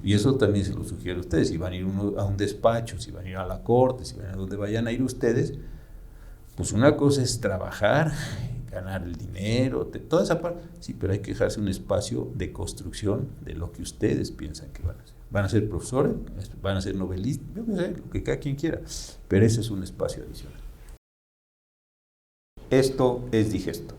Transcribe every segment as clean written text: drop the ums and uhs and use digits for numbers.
Y eso también se lo sugiero a ustedes. Si van a ir a un despacho, si van a ir a la corte, si van a donde vayan a ir ustedes, pues una cosa es trabajar, ganar el dinero, toda esa parte. Sí, pero hay que dejarse un espacio de construcción de lo que ustedes piensan que van a hacer. Van a ser profesores, van a ser novelistas, yo qué sé, lo que cada quien quiera. Pero ese es un espacio adicional. Esto es Digesto.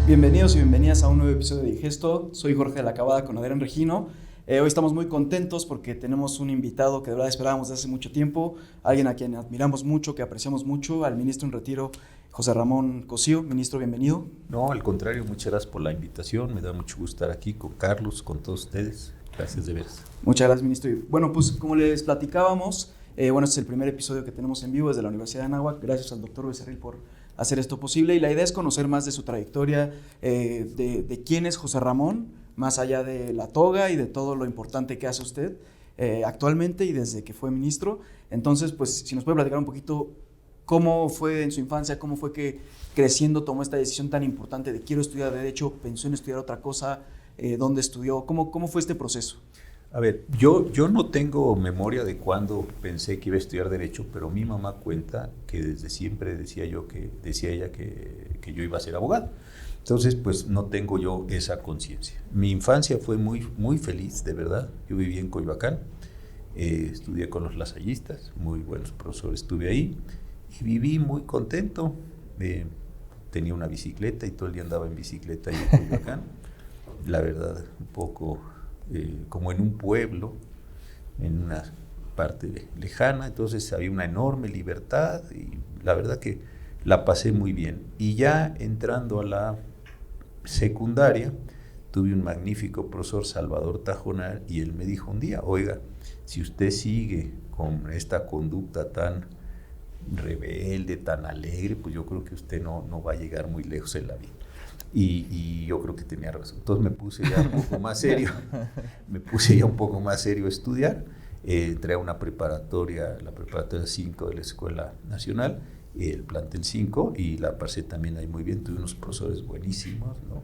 Bienvenidos y bienvenidas a un nuevo episodio de Digesto. Soy Jorge de la Cabada con Adrián Regino. Hoy estamos muy contentos porque tenemos un invitado que de verdad esperábamos desde hace mucho tiempo, alguien a quien admiramos mucho, que apreciamos mucho, al ministro en retiro, José Ramón Cosío. Ministro, bienvenido. No, al contrario, muchas gracias por la invitación. Me da mucho gusto estar aquí con Carlos, con todos ustedes. Gracias de veras. Muchas gracias, ministro. Y bueno, pues como les platicábamos, este es el primer episodio que tenemos en vivo desde la Universidad de Anáhuac. Gracias al doctor Becerril por hacer esto posible. Y la idea es conocer más de su trayectoria, de quién es José Ramón, más allá de la toga y de todo lo importante que hace usted actualmente y desde que fue ministro. Entonces, pues si nos puede platicar un poquito cómo fue en su infancia, cómo fue que creciendo tomó esta decisión tan importante de quiero estudiar Derecho, pensó en estudiar otra cosa, dónde estudió, cómo fue este proceso. A ver, yo no tengo memoria de cuándo pensé que iba a estudiar Derecho, pero mi mamá cuenta que desde siempre decía ella que yo iba a ser abogado. Entonces, pues no tengo yo esa conciencia. Mi infancia fue muy, muy feliz, de verdad. Yo viví en Coyoacán, estudié con los lasallistas, muy buenos profesores estuve ahí, y viví muy contento. Tenía una bicicleta y todo el día andaba en bicicleta ahí en Coyoacán. La verdad, un poco como en un pueblo, en una parte lejana, entonces había una enorme libertad y la verdad que la pasé muy bien. Y ya entrando a la secundaria, tuve un magnífico profesor, Salvador Tajonar, y él me dijo un día, oiga, si usted sigue con esta conducta tan rebelde, tan alegre, pues yo creo que usted no va a llegar muy lejos en la vida. Y yo creo que tenía razón. Entonces me puse ya un poco más serio, a estudiar. Entré a una preparatoria, la preparatoria 5 de la Escuela Nacional, el plantel 5, y la pasé también ahí muy bien. Tuve unos profesores buenísimos, ¿no?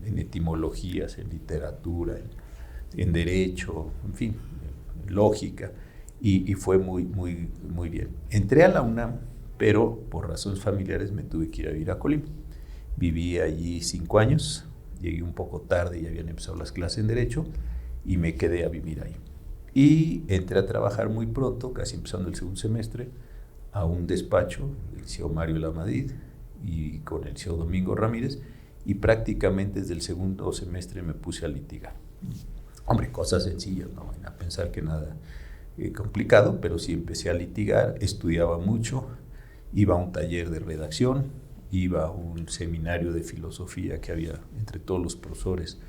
en etimologías, en literatura, en derecho, en fin, en lógica, y fue muy, muy, muy bien. Entré a la UNAM, pero por razones familiares me tuve que ir a vivir a Colima. Viví allí 5 años, llegué un poco tarde, ya habían empezado las clases en Derecho, y me quedé a vivir ahí. Y entré a trabajar muy pronto, casi empezando el segundo semestre, a un despacho, el liceo Mario Lamadrid, y con el liceo Domingo Ramírez, y prácticamente desde el segundo semestre me puse a litigar. Hombre, cosas sencillas, no vayan a pensar que nada complicado, pero sí empecé a litigar, estudiaba mucho, iba a un taller de redacción, iba a un seminario de filosofía que había entre todos los profesores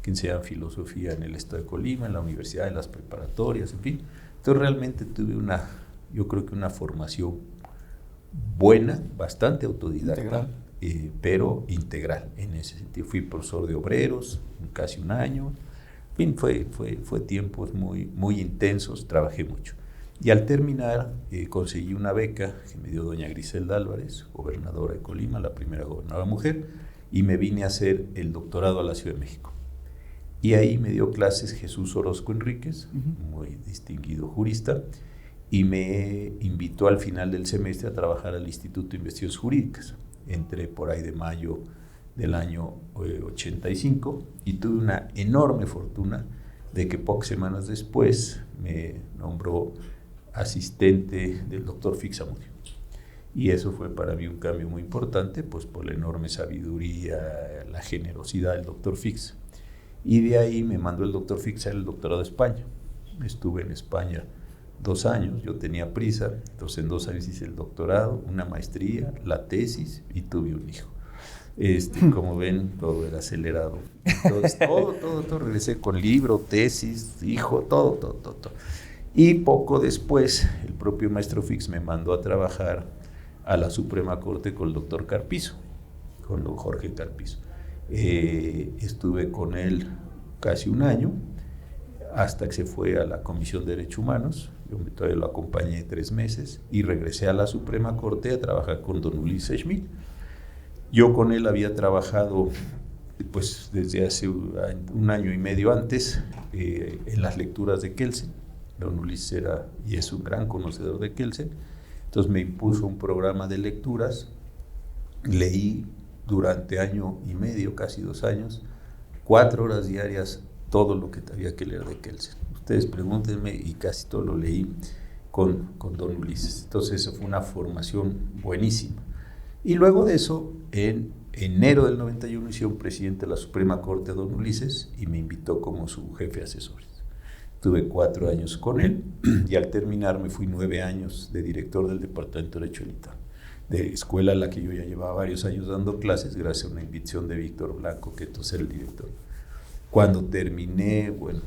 que enseñaban filosofía en el estado de Colima, en la universidad, en las preparatorias, en fin. Entonces realmente tuve yo creo que una formación buena, bastante autodidacta, pero integral en ese sentido. Fui profesor de obreros casi un año, en fin, fue tiempos muy, muy intensos, trabajé mucho. Y al terminar conseguí una beca que me dio doña Griselda Álvarez, gobernadora de Colima, la primera gobernadora mujer, y me vine a hacer el doctorado a la Ciudad de México. Y ahí me dio clases Jesús Orozco Enríquez, muy distinguido jurista, y me invitó al final del semestre a trabajar al Instituto de Investigaciones Jurídicas. Entré por ahí de mayo del año 85 y tuve una enorme fortuna de que pocas semanas después me nombró asistente del doctor Fix Zamudio. Y eso fue para mí un cambio muy importante, pues por la enorme sabiduría, la generosidad del doctor Fix. Y de ahí me mandó el doctor Fix a hacer el doctorado de España. Estuve en España 2 años, yo tenía prisa, entonces en 2 años hice el doctorado, una maestría, la tesis y tuve un hijo. Como ven, todo era acelerado. Entonces, todo, regresé con libro, tesis, hijo, todo. Y poco después, el propio maestro Fix me mandó a trabajar a la Suprema Corte con el doctor Carpizo, con don Jorge Carpizo. Estuve con él casi un año, hasta que se fue a la Comisión de Derechos Humanos. Yo todavía lo acompañé 3 meses y regresé a la Suprema Corte a trabajar con don Ulises Schmidt. Yo con él había trabajado pues desde hace 1 año y medio antes en las lecturas de Kelsen. Don Ulises era y es un gran conocedor de Kelsen, entonces me impuso un programa de lecturas. Leí durante 1 año y medio, casi 2 años, 4 horas diarias todo lo que había que leer de Kelsen. Ustedes pregúntenme y casi todo lo leí con don Ulises. Entonces eso fue una formación buenísima. Y luego de eso, en enero del 91 hicieron presidente de la Suprema Corte a don Ulises y me invitó como su jefe de asesores. Tuve 4 años con él y al terminar me fui 9 años de director del Departamento de Derecho Militar, de escuela a la que yo ya llevaba varios años dando clases gracias a una invitación de Víctor Blanco, que entonces era el director. Cuando terminé, bueno,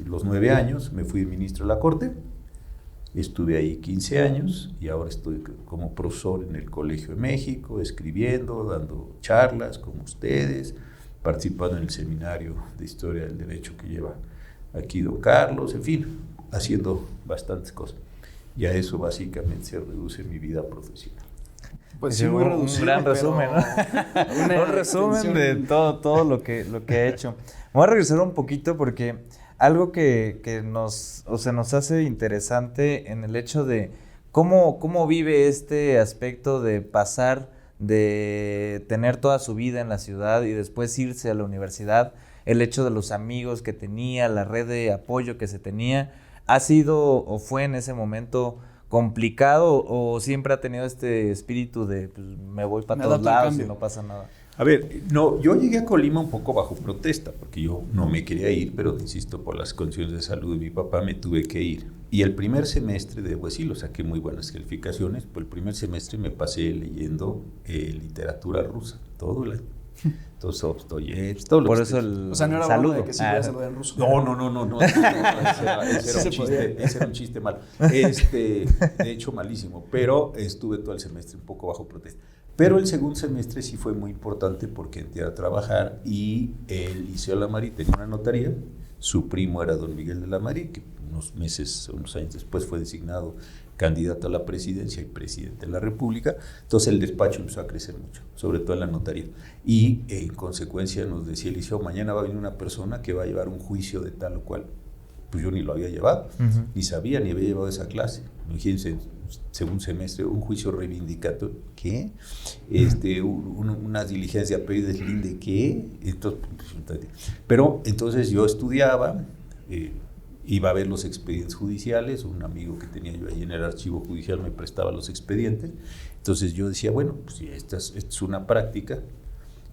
los 9 años, me fui ministro de la Corte, estuve ahí 15 años y ahora estoy como profesor en el Colegio de México, escribiendo, dando charlas como ustedes, participando en el seminario de Historia del Derecho que lleva aquí don Carlos, en fin, haciendo bastantes cosas. Y a eso básicamente se reduce mi vida profesional. Pues sí, muy reducido, un gran resumen, ¿no? Un resumen de todo lo que ha hecho. Me voy a regresar un poquito porque algo que nos hace interesante en el hecho de cómo vive este aspecto de pasar de tener toda su vida en la ciudad y después irse a la universidad, el hecho de los amigos que tenía, la red de apoyo que se tenía, ¿ha sido o fue en ese momento complicado o siempre ha tenido este espíritu de pues, me voy para todos lados y no pasa nada? A ver, no, yo llegué a Colima un poco bajo protesta, porque yo no me quería ir, pero insisto, por las condiciones de salud de mi papá me tuve que ir. Y el primer semestre, debo decirlo, saqué muy buenas calificaciones, pero el primer semestre me pasé leyendo literatura rusa, todo el año. Entonces, Dostoyevsky, todo lo por que eso o sea, no era saludo. De que sí voy a saludar en ruso. No, ese era un chiste malo. De hecho, malísimo, pero estuve todo el semestre un poco bajo protesta. Pero el segundo semestre sí fue muy importante porque entré a trabajar y el Liceo de la Marí tenía una notaría. Su primo era don Miguel de la Marí, que unos años después fue designado candidato a la presidencia y presidente de la República. Entonces el despacho empezó a crecer mucho, sobre todo en la notaría. Y en consecuencia nos decía el Liceo, mañana va a venir una persona que va a llevar un juicio de tal o cual. Pues yo ni lo había llevado, ni sabía, ni había llevado esa clase. Imagínense, segundo semestre, un juicio reivindicatorio, ¿qué? Una diligencia a pedir deslinde, ¿qué? Pero entonces yo estudiaba, iba a ver los expedientes judiciales, un amigo que tenía yo ahí en el archivo judicial me prestaba los expedientes, entonces yo decía, bueno, pues esta es una práctica,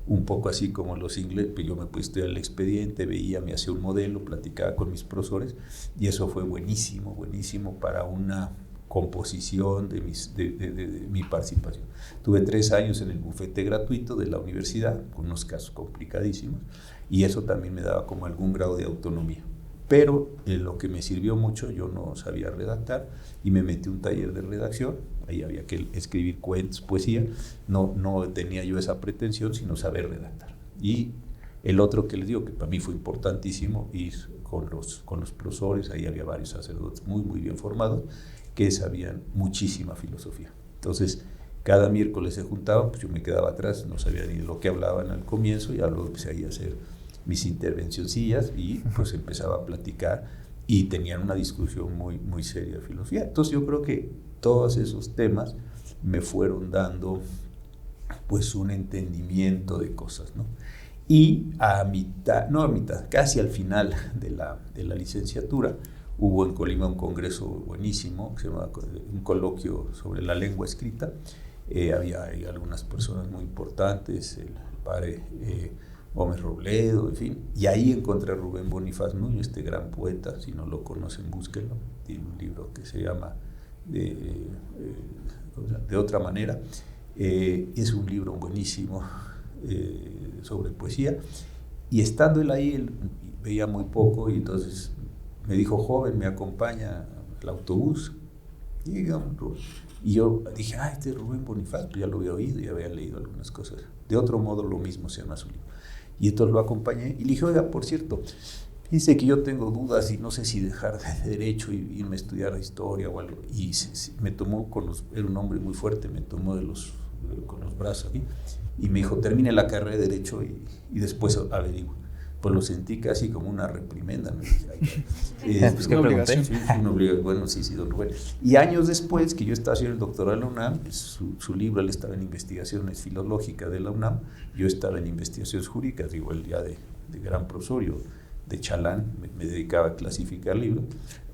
un poco así como los ingleses, pues yo me puse a estudiar el expediente, veía, me hacía un modelo, platicaba con mis profesores, y eso fue buenísimo para una composición de mi participación. Tuve 3 años en el bufete gratuito de la universidad, con unos casos complicadísimos, y eso también me daba como algún grado de autonomía. Pero lo que me sirvió mucho, yo no sabía redactar y me metí a un taller de redacción, ahí había que escribir cuentos, poesía, no tenía yo esa pretensión, sino saber redactar. Y el otro que les digo, que para mí fue importantísimo, ir con los profesores, ahí había varios sacerdotes muy, muy bien formados, que sabían muchísima filosofía. Entonces, cada miércoles se juntaban, pues yo me quedaba atrás, no sabía ni lo que hablaban al comienzo, y luego empecé ahí a hacer mis intervencioncillas y pues empezaba a platicar y tenían una discusión muy, muy seria de filosofía. Entonces yo creo que todos esos temas me fueron dando pues un entendimiento de cosas, ¿no? Y casi al final de la licenciatura, hubo en Colima un congreso buenísimo, que se llamaba un coloquio sobre la lengua escrita. Había algunas personas muy importantes, el padre Gómez Robledo, en fin, y ahí encontré a Rubén Bonifaz Nuño, este gran poeta, si no lo conocen, búsquenlo, tiene un libro que se llama De otra manera, es un libro buenísimo sobre poesía, y estando él ahí, él veía muy poco, y entonces me dijo, joven, me acompaña al autobús, y yo dije, este es Rubén Bonifaz, pues ya lo había oído, ya había leído algunas cosas. De otro modo, lo mismo se llama su libro. Y entonces lo acompañé y le dije, oiga, por cierto, Dice que yo tengo dudas y no sé si dejar de derecho y irme a estudiar historia o algo. Y me tomó era un hombre muy fuerte, me tomó con los brazos aquí y me dijo, termine la carrera de derecho y después averigua. Pues lo sentí casi como una reprimenda. Me dije, pues ¿qué pregunté? Sí, bueno, sí, don Rubén. Y años después que yo estaba haciendo el doctorado en la UNAM, su libro, él estaba en investigaciones filológicas de la UNAM, yo estaba en investigaciones jurídicas, digo, él ya de gran profesor, yo de chalán, me dedicaba a clasificar libros.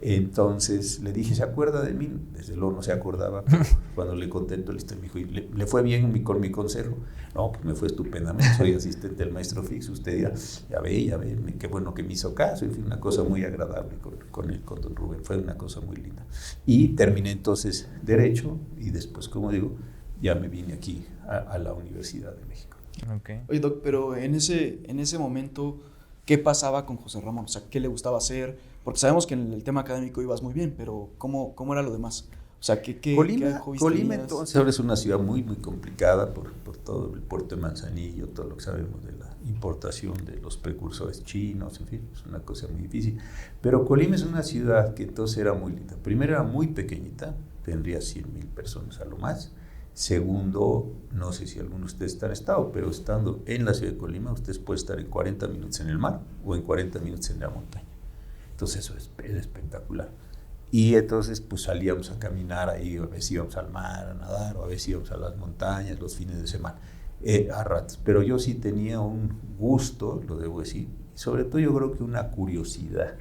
Entonces le dije, ¿se acuerda de mí? Desde luego no se acordaba, pero cuando le conté, me dijo, ¿le fue bien con mi consejo? No, pues me fue estupendamente, soy asistente del maestro Fix, usted ya ve, qué bueno que me hizo caso, y fue una cosa muy agradable con don Rubén, fue una cosa muy linda. Y terminé entonces Derecho, y después, como digo, ya me vine aquí a la Universidad de México. Okay. Oye, Doc, pero en ese momento, ¿qué pasaba con José Ramón? O sea, ¿qué le gustaba hacer? Porque sabemos que en el tema académico ibas muy bien, pero ¿cómo era lo demás? O sea, Colima entonces ahora es una ciudad muy, muy complicada por todo el puerto de Manzanillo, todo lo que sabemos de la importación de los precursores chinos, en fin, es una cosa muy difícil. Pero Colima es una ciudad que entonces era muy linda. Primero era muy pequeñita, tendría 100,000 personas a lo más. Segundo, no sé si alguno de ustedes han estado, pero estando en la ciudad de Colima, ustedes pueden estar en 40 minutos en el mar o en 40 minutos en la montaña. Entonces eso es espectacular. Y entonces pues salíamos a caminar ahí, a veces íbamos al mar a nadar, o a veces íbamos a las montañas los fines de semana, a ratos. Pero yo sí tenía un gusto, lo debo decir, y sobre todo yo creo que una curiosidad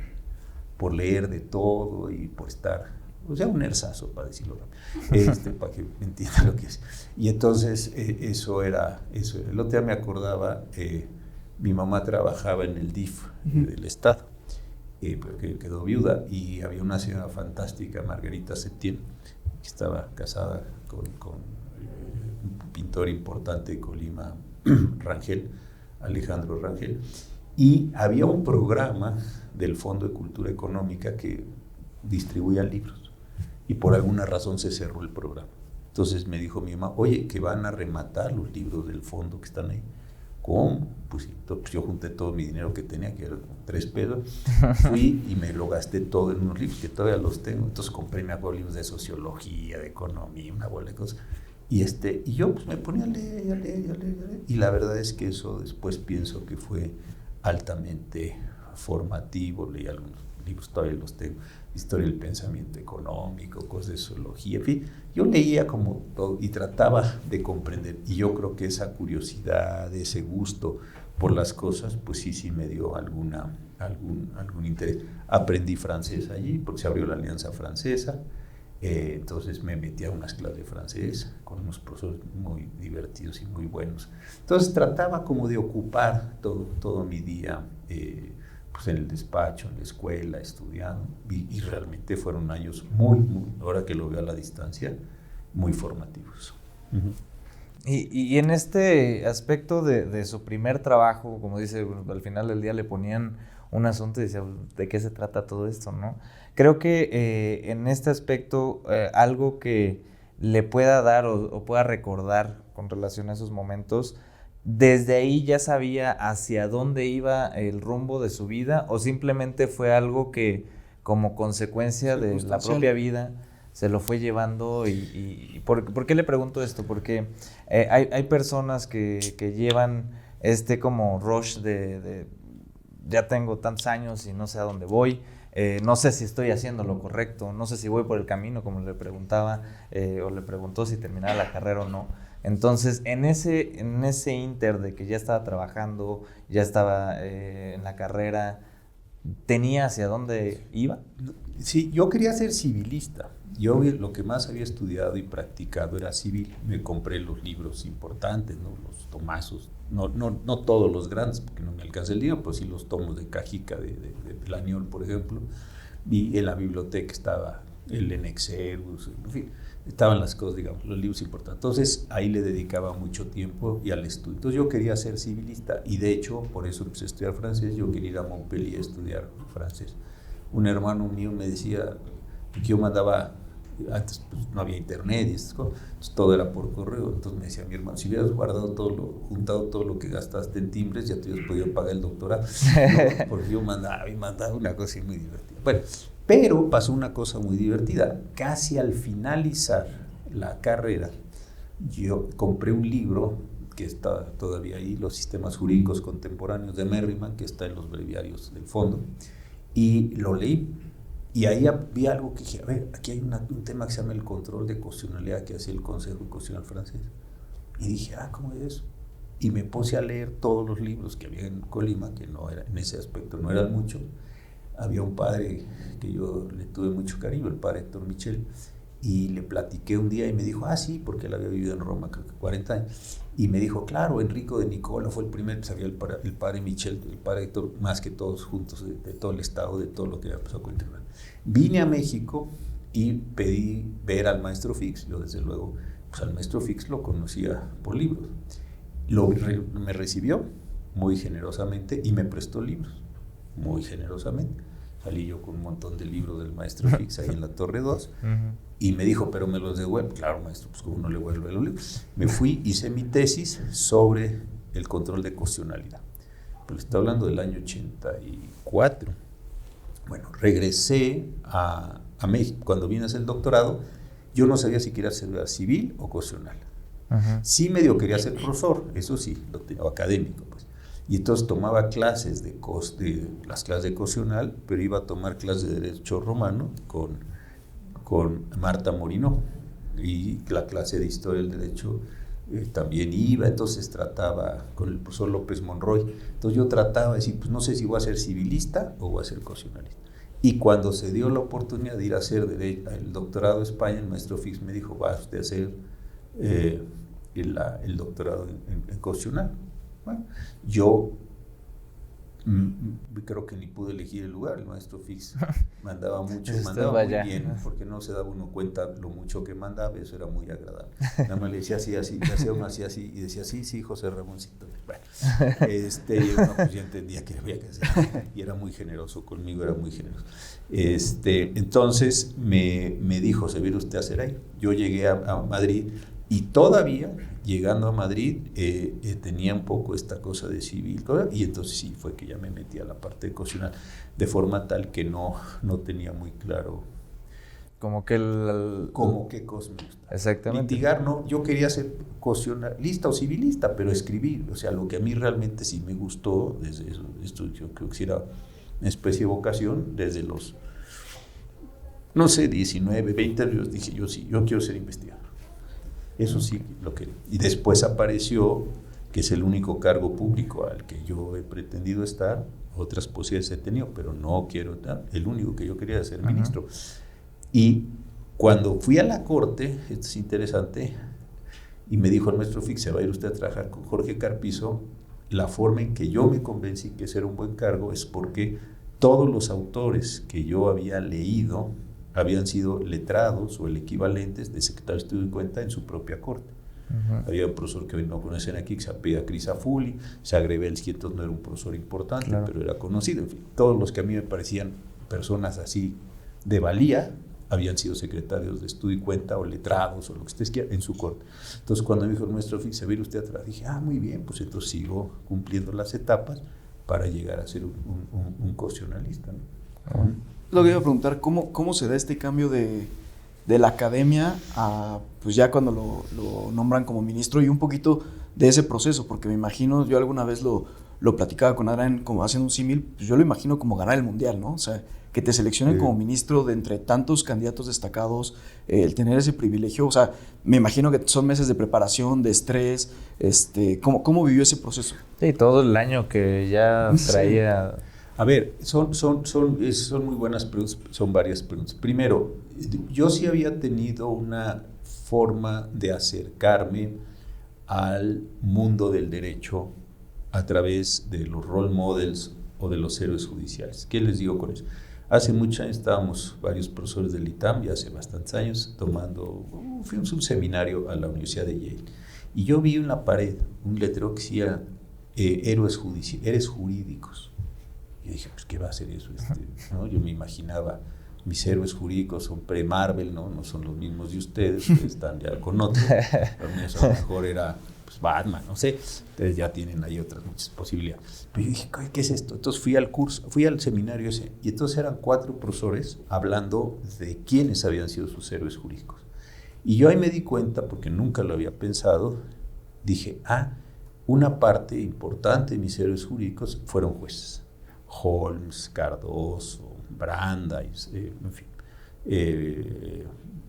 por leer de todo y por estar, o sea, un nerzazo, para decirlo rápido, para que me entienda lo que es. Y entonces eso. El otro día me acordaba, mi mamá trabajaba en el DIF del Estado, porque quedó viuda, y había una señora fantástica, Margarita Septién, que estaba casada con un pintor importante de Colima, Rangel, Alejandro Rangel, y había un programa del Fondo de Cultura Económica que distribuía libros, y por alguna razón se cerró el programa. Entonces me dijo mi mamá, oye, que van a rematar los libros del fondo que están ahí. ¿Cómo? Pues yo junté todo mi dinero que tenía, que eran 3 pesos, fui y me lo gasté todo en unos libros que todavía los tengo. Entonces compré, me acuerdo, libros de sociología, de economía, una bola de cosas. Y yo pues me ponía a leer. Y la verdad es que eso después pienso que fue altamente formativo. Leí algunos libros, todavía los tengo, historia del pensamiento económico, cosas de sociología, en fin, yo leía como todo y trataba de comprender, y yo creo que esa curiosidad, ese gusto por las cosas, pues sí me dio algún interés. Aprendí francés allí, porque se abrió la Alianza Francesa, entonces me metí a unas clases de francés con unos profesores muy divertidos y muy buenos. Entonces trataba como de ocupar todo mi día, pues en el despacho, en la escuela, estudiando, y realmente fueron años muy, ahora que lo veo a la distancia, muy formativos. Uh-huh. Y en este aspecto de su primer trabajo, como dice, al final del día le ponían un asunto y decía, ¿de qué se trata todo esto, no? Creo que en este aspecto, algo que le pueda dar o pueda recordar con relación a esos momentos, ¿desde ahí ya sabía hacia dónde iba el rumbo de su vida o simplemente fue algo que como consecuencia de la propia vida se lo fue llevando? ¿Por qué le pregunto esto? Porque hay personas que llevan como rush de ya tengo tantos años y no sé a dónde voy, no sé si estoy haciendo lo correcto, no sé si voy por el camino, como le preguntaba, o le preguntó si terminaba la carrera o no. Entonces, en ese inter de que ya estaba trabajando, ya estaba en la carrera, ¿tenía hacia dónde iba? Sí, yo quería ser civilista. Yo lo que más había estudiado y practicado era civil. Me compré los libros importantes, ¿no? Los tomazos, no todos los grandes, porque no me alcanza el dinero, pero sí los tomos de Cajica, de Planiol, por ejemplo. Y en la biblioteca estaba el Enexerus, en fin, estaban las cosas, digamos, los libros importantes. Entonces ahí le dedicaba mucho tiempo y al estudio. Entonces yo quería ser civilista, y de hecho por eso empecé a estudiar francés. Yo quería ir a Montpellier a estudiar francés. Un hermano mío me decía que yo mandaba Antes pues, no había internet y estas cosas, entonces, todo era por correo. Entonces me decía mi hermano, si hubieras juntado todo lo que gastaste en timbres, ya te hubieras podido pagar el doctorado. No, porque yo mandaba una cosa muy divertida. Bueno, pero pasó una cosa muy divertida. Casi al finalizar la carrera, yo compré un libro que está todavía ahí, Los sistemas jurídicos contemporáneos de Merriman, que está en los breviarios del fondo, y lo leí. Y ahí vi algo que dije, a ver, aquí hay un tema que se llama el control de constitucionalidad que hacía el Consejo Constitucional francés. Y dije, ¿cómo es eso? Y me puse a leer todos los libros que había en Colima, que no era, en ese aspecto no eran muchos. Había un padre que yo le tuve mucho cariño, el padre Héctor Michel, y le platiqué un día y me dijo, sí, porque él había vivido en Roma, creo que 40 años. Y me dijo, claro, Enrico de Nicola fue el primero, sabía el padre Michel, el padre Héctor, más que todos juntos, de todo el estado, de todo lo que había pasado con el tribunal. Vine a México y pedí ver al maestro Fix. Yo, desde luego, pues al maestro Fix lo conocía por libros. Me recibió muy generosamente y me prestó libros, muy generosamente. Salí yo con un montón de libros del maestro Fix ahí en la Torre 2 y me dijo, pero me los devuelve. Claro, maestro, pues como no le devuelve los libros. Me fui, hice mi tesis sobre el control de constitucionalidad. Pero estoy hablando del año 84. Bueno, regresé a México. Cuando vine a hacer el doctorado, yo no sabía si quería ser civil o constitucional. Sí medio quería ser profesor, eso sí, o académico, pues. Y entonces tomaba clases de las clases de constitucional, pero iba a tomar clases de derecho romano con Marta Morinó, y la clase de historia del derecho también iba. Entonces trataba con el profesor López Monroy. Entonces yo trataba de decir, pues no sé si voy a ser civilista o voy a ser constitucionalista. Y cuando se dio la oportunidad de ir a hacer el doctorado de España, el maestro Fix me dijo, va usted a hacer el doctorado en constitucional. Bueno, yo creo que ni pude elegir el lugar. El maestro Fix mandaba mucho, mandaba muy bien, porque no se daba uno cuenta lo mucho que mandaba, eso era muy agradable. Nada más le decía así, hacía uno así, y decía, sí, José Ramoncito. Bueno, uno pues ya entendía que había que hacer, y era muy generoso conmigo, era muy generoso. Entonces me dijo, ¿se viene usted a hacer ahí? Yo llegué a Madrid, y todavía llegando a Madrid tenía un poco esta cosa de civil, y entonces sí fue que ya me metí a la parte constitucional, de forma tal que no tenía muy claro como que qué cosa me gusta. Exactamente. Litigar, no, yo quería ser constitucionalista o civilista, pero escribir, o sea, lo que a mí realmente sí me gustó, desde eso, esto yo creo que sí era una especie de vocación, desde los, no sé, 19, 20 años, dije yo quiero ser investigador. Eso sí lo quería. Y después apareció, que es el único cargo público al que yo he pretendido estar, otras posibilidades he tenido, pero no quiero estar, el único que yo quería ser ministro. Y cuando fui a la corte, esto es interesante, y me dijo el maestro Fix, se va a ir usted a trabajar con Jorge Carpizo, la forma en que yo me convencí que ese era un buen cargo es porque todos los autores que yo había leído habían sido letrados o el equivalentes de secretario de estudio y cuenta en su propia corte. Había un profesor que hoy no conocen aquí, que se apellida Crisafulli, Sagrebelsky, entonces no era un profesor importante, claro, pero era conocido. En fin, todos los que a mí me parecían personas así de valía habían sido secretarios de estudio y cuenta o letrados o lo que ustedes quieran en su corte. Entonces cuando me dijo el maestro Fix, se va a ir usted atrás, dije, muy bien, pues entonces sigo cumpliendo las etapas para llegar a ser un constitucionalista, ¿no? Lo que iba a preguntar, ¿cómo se da este cambio de la academia a, pues ya cuando lo nombran como ministro, y un poquito de ese proceso? Porque me imagino, yo alguna vez lo platicaba con Adrián, como haciendo un símil, pues yo lo imagino como ganar el mundial, ¿no? O sea, que te seleccionen como ministro de entre tantos candidatos destacados, el tener ese privilegio, o sea, me imagino que son meses de preparación, de estrés, ¿cómo vivió ese proceso? Sí, todo el año que ya traía... Sí. A ver, son muy buenas preguntas, son varias preguntas. Primero, yo sí había tenido una forma de acercarme al mundo del derecho a través de los role models o de los héroes judiciales. ¿Qué les digo con eso? Hace muchos años estábamos varios profesores del ITAM, ya hace bastantes años, fuimos a un seminario a la Universidad de Yale. Y yo vi en la pared un letrero que decía héroes jurídicos. Yo dije, pues, ¿qué va a hacer eso? ¿No? Yo me imaginaba mis héroes jurídicos son pre-Marvel, ¿no? No son los mismos de ustedes, que están ya con otros. Los míos a lo mejor era pues, Batman, no sé. Ustedes ya tienen ahí otras muchas posibilidades. Pero yo dije, ¿qué es esto? Entonces fui al seminario ese, y entonces eran 4 profesores hablando de quiénes habían sido sus héroes jurídicos. Y yo ahí me di cuenta, porque nunca lo había pensado, dije, una parte importante de mis héroes jurídicos fueron jueces. Holmes, Cardoso, Brandeis, en fin,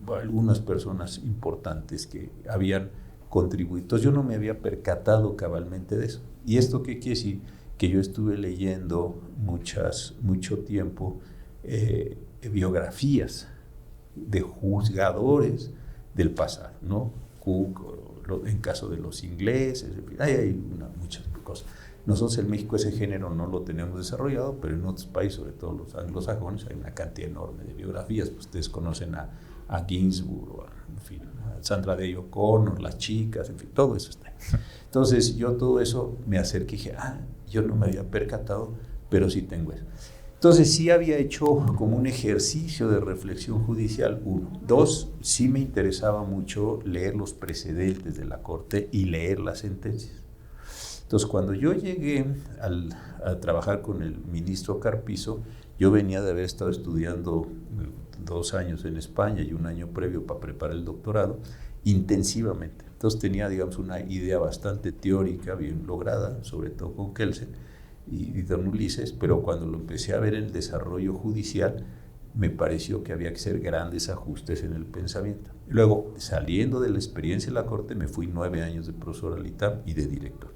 algunas personas importantes que habían contribuido. Entonces yo no me había percatado cabalmente de eso. ¿Y esto qué quiere decir? Que yo estuve leyendo mucho tiempo biografías de juzgadores del pasado, ¿no? Cook, en caso de los ingleses, en fin, hay muchas cosas. Nosotros en México ese género no lo tenemos desarrollado, pero en otros países, sobre todo los anglosajones, hay una cantidad enorme de biografías. Pues ustedes conocen a Ginsburg, en fin, a Sandra Day O'Connor, las chicas, en fin, todo eso está. Entonces yo todo eso me acerqué y dije, yo no me había percatado, pero sí tengo eso. Entonces sí había hecho como un ejercicio de reflexión judicial, 1. 2, sí me interesaba mucho leer los precedentes de la Corte y leer las sentencias. Entonces, cuando yo llegué a trabajar con el ministro Carpizo, yo venía de haber estado estudiando 2 años en España y 1 año previo para preparar el doctorado, intensivamente. Entonces tenía, digamos, una idea bastante teórica, bien lograda, sobre todo con Kelsen y don Ulises, pero cuando lo empecé a ver en el desarrollo judicial, me pareció que había que hacer grandes ajustes en el pensamiento. Luego, saliendo de la experiencia en la Corte, me fui 9 años de profesor al ITAM y de director.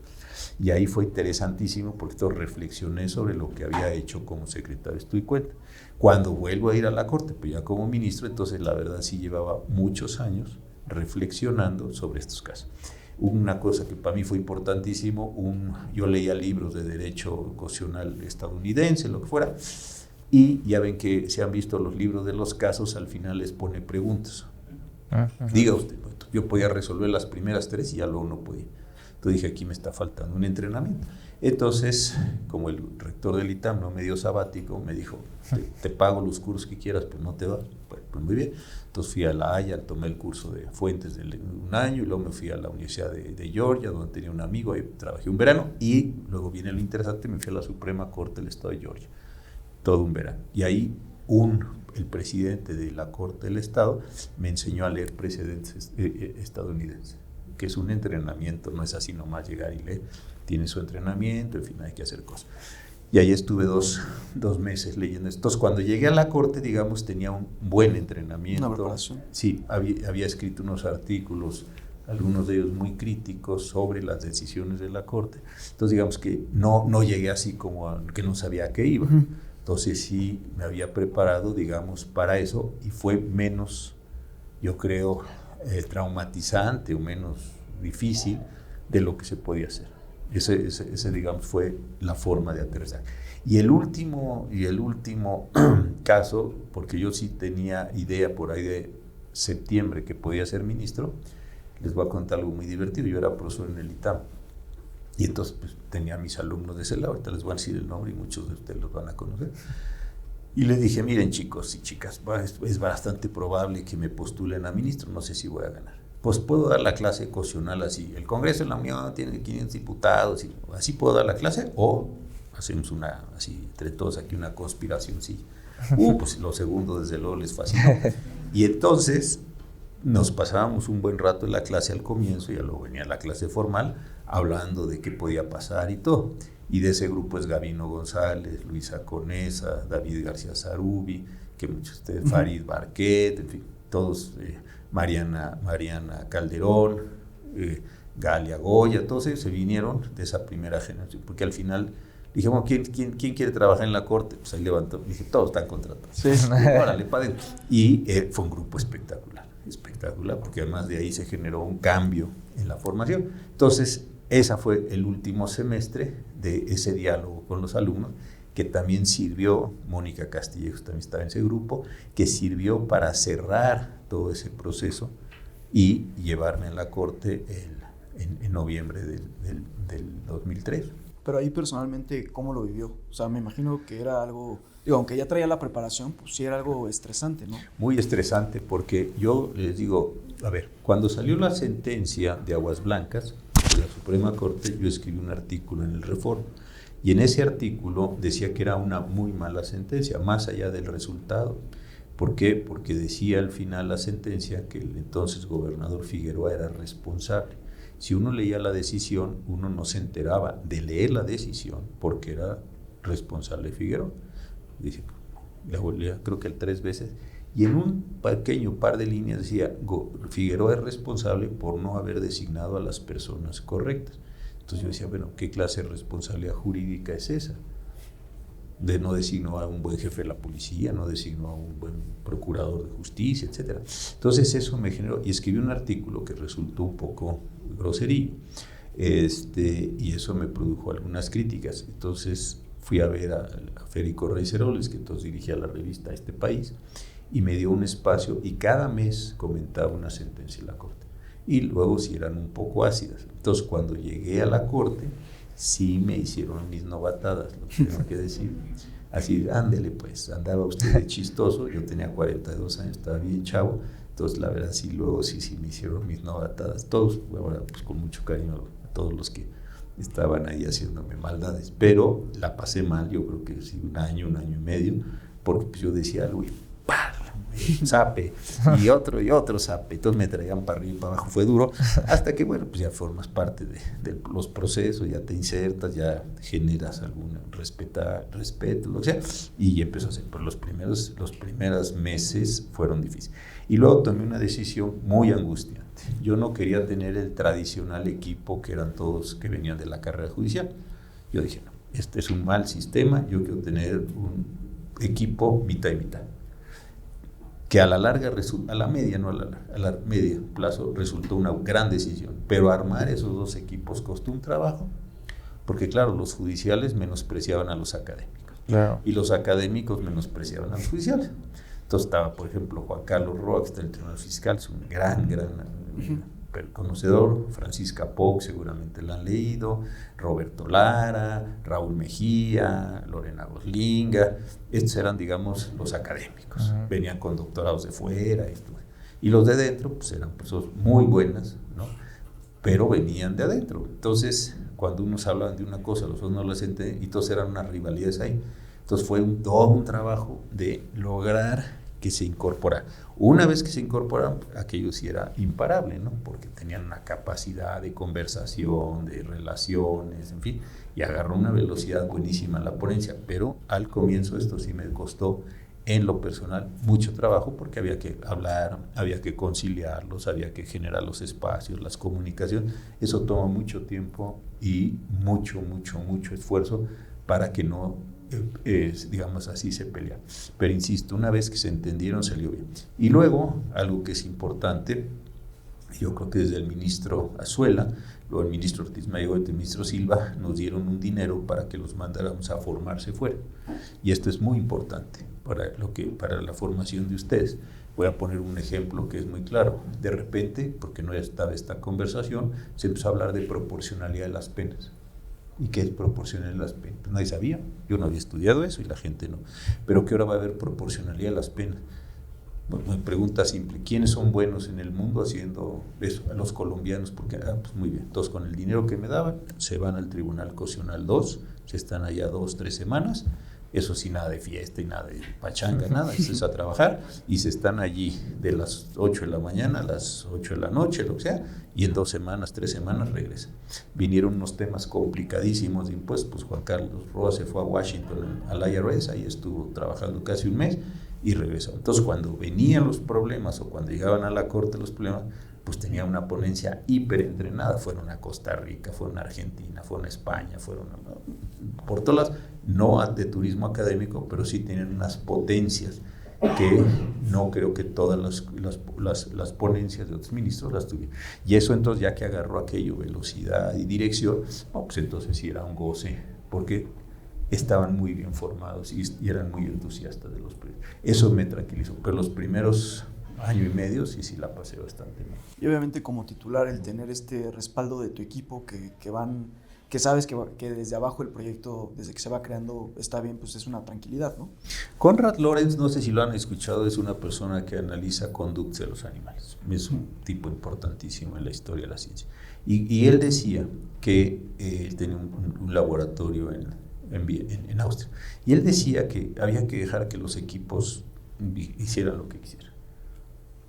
Y ahí fue interesantísimo porque entonces reflexioné sobre lo que había hecho como secretario de Estudio y Cuenta. Cuando vuelvo a ir a la Corte, pues ya como ministro, entonces la verdad sí llevaba muchos años reflexionando sobre estos casos. Una cosa que para mí fue importantísimo, yo leía libros de derecho constitucional estadounidense, lo que fuera, y ya ven que se han visto los libros de los casos, al final les pone preguntas. Diga usted, yo podía resolver las primeras 3 y ya luego no podía. Entonces dije, aquí me está faltando un entrenamiento. Entonces, como el rector del ITAM no me dio sabático, me dijo, te pago los cursos que quieras, pero no te vas. Bueno, pues muy bien. Entonces fui a La Haya, tomé el curso de Fuentes de 1 año, y luego me fui a la Universidad de Georgia, donde tenía un amigo, ahí trabajé un verano, y luego viene lo interesante, me fui a la Suprema Corte del Estado de Georgia, todo un verano. Y ahí el presidente de la Corte del Estado me enseñó a leer precedentes estadounidenses, que es un entrenamiento, no es así nomás llegar y leer, tiene su entrenamiento, en fin, hay que hacer cosas. Y ahí estuve 2 meses leyendo esto. Entonces, cuando llegué a la Corte, digamos, tenía un buen entrenamiento. Una preparación. Sí, había escrito unos artículos, algunos de ellos muy críticos, sobre las decisiones de la Corte. Entonces, digamos que no llegué así como que no sabía a qué iba. Entonces, sí me había preparado, digamos, para eso, y fue menos, yo creo, traumatizante o menos difícil de lo que se podía hacer. Ese digamos, fue la forma de aterrizar. Y el último caso, porque yo sí tenía idea por ahí de septiembre que podía ser ministro, les voy a contar algo muy divertido. Yo era profesor en el ITAM, y entonces pues, tenía a mis alumnos de ese lado, ahorita les voy a decir el nombre y muchos de ustedes los van a conocer. Y les dije, miren chicos y chicas, es bastante probable que me postulen a ministro, no sé si voy a ganar. Pues puedo dar la clase constitucional así. El Congreso de la Unión tiene 500 diputados, y así puedo dar la clase, o hacemos así, entre todos aquí una conspiración, sí. Pues lo segundo desde luego les fascinó. Y entonces nos pasábamos un buen rato en la clase al comienzo, y luego venía la clase formal, hablando de qué podía pasar y todo. Y de ese grupo es Gabino González, Luisa Conesa, David García Zarubi, que muchos de ustedes, Farid Barquet, en fin, todos, Mariana Calderón, Galia Goya, todos ellos se vinieron de esa primera generación, porque al final dije, bueno, ¿quién quiere trabajar en la Corte? Pues ahí levantó, dije, todos están contratados. Sí. Órale, padre. Y fue un grupo espectacular, porque además de ahí se generó un cambio en la formación. Entonces, ese fue el último semestre de ese diálogo con los alumnos, que también sirvió, Mónica Castillejos también estaba en ese grupo, que sirvió para cerrar todo ese proceso y llevarme a la Corte en noviembre del 2003. Pero ahí personalmente, ¿cómo lo vivió? O sea, me imagino que era algo, digo, aunque ya traía la preparación, pues sí era algo estresante, ¿no? Muy estresante, porque yo les digo, a ver, cuando salió la sentencia de Aguas Blancas de la Suprema Corte, yo escribí un artículo en el Reforma, y en ese artículo decía que era una muy mala sentencia, más allá del resultado. ¿Por qué? Porque decía al final la sentencia que el entonces gobernador Figueroa era responsable. Si uno leía la decisión, uno no se enteraba de leer la decisión porque era responsable Figueroa. Dice, la volvía creo que 3 veces, y en un pequeño par de líneas decía, Figueroa es responsable por no haber designado a las personas correctas. Entonces yo decía, bueno, ¿qué clase de responsabilidad jurídica es esa? De no designó a un buen jefe de la policía, no designó a un buen procurador de justicia, etc. Entonces eso me generó, y escribí un artículo que resultó un poco groserillo, y eso me produjo algunas críticas. Entonces fui a ver a Federico Reyes Heroles, que entonces dirigía la revista Este País, y me dio un espacio, y cada mes comentaba una sentencia de la Corte. Y luego si eran un poco ácidas. Entonces cuando llegué a la Corte, sí me hicieron mis novatadas, lo tengo que decir. Así, ándele pues, andaba usted de chistoso, yo tenía 42 años, estaba bien chavo, entonces la verdad sí, luego sí me hicieron mis novatadas, todos, bueno, pues con mucho cariño a todos los que estaban ahí haciéndome maldades, pero la pasé mal, yo creo que sí, un año y medio, porque pues yo decía algo y ¡pam! Zape, y otro zape, entonces me traían para arriba y para abajo, fue duro, hasta que bueno, pues ya formas parte de los procesos, ya te insertas, ya generas algún respeto, lo que sea, y ya empezó a hacer, pero los primeros meses fueron difíciles, y luego tomé una decisión muy angustiante. Yo no quería tener el tradicional equipo que eran todos que venían de la carrera judicial. Yo dije, no, este es un mal sistema, yo quiero tener un equipo mitad y mitad, que a la larga, a la media plazo resultó una gran decisión, pero armar esos dos equipos costó un trabajo, porque claro, los judiciales menospreciaban a los académicos, claro, y los académicos menospreciaban a los judiciales. Entonces estaba, por ejemplo, Juan Carlos Roa, que está en el Tribunal Fiscal, es un gran conocedor, Francisca Poc, seguramente la han leído, Roberto Lara, Raúl Mejía, Lorena Goslinga, estos eran, digamos, los académicos, venían con doctorados de fuera, y los de dentro, pues eran personas muy buenas, ¿no? Pero venían de adentro. Entonces, cuando unos hablaban de una cosa, los otros no las entendían, y todos eran unas rivalidades ahí. Entonces fue todo un trabajo de lograr que se incorpora. Una vez que se incorporaron, aquello sí era imparable, ¿no? Porque tenían una capacidad de conversación, de relaciones, en fin, y agarró una velocidad buenísima la ponencia, pero al comienzo esto sí me costó en lo personal mucho trabajo, porque había que hablar, había que conciliarlos, había que generar los espacios, las comunicaciones. Eso toma mucho tiempo y mucho esfuerzo para que no digamos así, se pelea. Pero insisto, una vez que se entendieron, salió bien. Y luego, algo que es importante, yo creo que desde el ministro Azuela, luego el ministro Ortiz Mayo y el ministro Silva nos dieron un dinero para que los mandáramos a formarse fuera. Y esto es muy importante para la formación de ustedes. Voy a poner un ejemplo que es muy claro. De repente, porque no estaba esta conversación, se empezó a hablar de proporcionalidad de las penas. ¿Y qué es proporcionalidad de las penas? Pues nadie sabía, yo no había estudiado eso y la gente no. Pero ¿qué hora va a haber proporcionalidad de las penas? Bueno, una pregunta simple, ¿quiénes son buenos en el mundo haciendo eso? A los colombianos, porque, pues muy bien, entonces con el dinero que me daban, se van al Tribunal Constitucional 2, se están allá 2-3 semanas, eso sí, nada de fiesta y nada de pachanga, nada, eso es a trabajar, y se están allí de las 8 de la mañana a las 8 de la noche, lo que sea, y en 2 semanas, 3 semanas regresan. Vinieron unos temas complicadísimos de impuestos, pues Juan Carlos Roa se fue a Washington al IRS, ahí estuvo trabajando casi un mes y regresó. Entonces cuando venían los problemas o cuando llegaban a la corte los problemas, pues tenía una ponencia hiperentrenada, fueron a Costa Rica, fueron a Argentina, fueron a España, fueron por todas las, no de turismo académico, pero sí tienen unas potencias que no creo que todas las ponencias de otros ministros las tuvieran. Y eso entonces, ya que agarró aquello, velocidad y dirección, pues entonces sí era un goce, porque estaban muy bien formados y eran muy entusiastas de los proyectos. Eso me tranquilizó, pero los primeros año y medio sí la pasé bastante mal. Y obviamente como titular el tener este respaldo de tu equipo que que sabes que desde abajo el proyecto, desde que se va creando, está bien, pues es una tranquilidad, ¿no? Konrad Lorenz, no sé si lo han escuchado, es una persona que analiza conductas de los animales. Es un tipo importantísimo en la historia de la ciencia. Y él decía que él tenía un laboratorio en Austria. Y él decía que había que dejar que los equipos hicieran lo que quisieran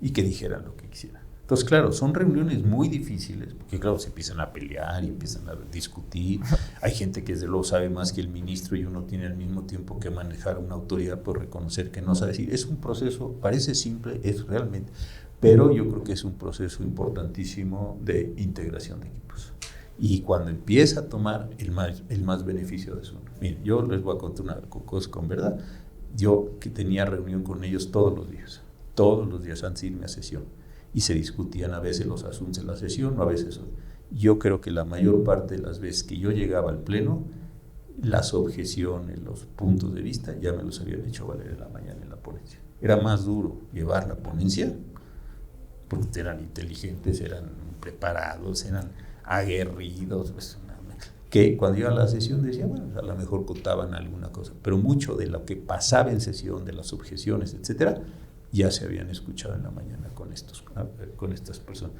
y que dijeran lo que quisieran. Entonces, claro, son reuniones muy difíciles, porque claro, se empiezan a pelear y empiezan a discutir. Hay gente que desde luego sabe más que el ministro y uno tiene al mismo tiempo que manejar una autoridad por reconocer que no sabe decir. Es un proceso, parece simple, es realmente, pero yo creo que es un proceso importantísimo de integración de equipos. Y cuando empieza a tomar el más beneficio de eso. Miren, yo les voy a contar una cosa con verdad. Yo que tenía reunión con ellos todos los días antes de irme a sesión. Y se discutían a veces los asuntos de la sesión, a veces. Yo creo que la mayor parte de las veces que yo llegaba al pleno, las objeciones, los puntos de vista, ya me los habían hecho valer en la mañana en la ponencia. Era más duro llevar la ponencia, porque eran inteligentes, eran preparados, eran aguerridos, pues, que cuando iba a la sesión decía, bueno, a lo mejor contaban alguna cosa, pero mucho de lo que pasaba en sesión, de las objeciones, etcétera, ya se habían escuchado en la mañana con estas personas.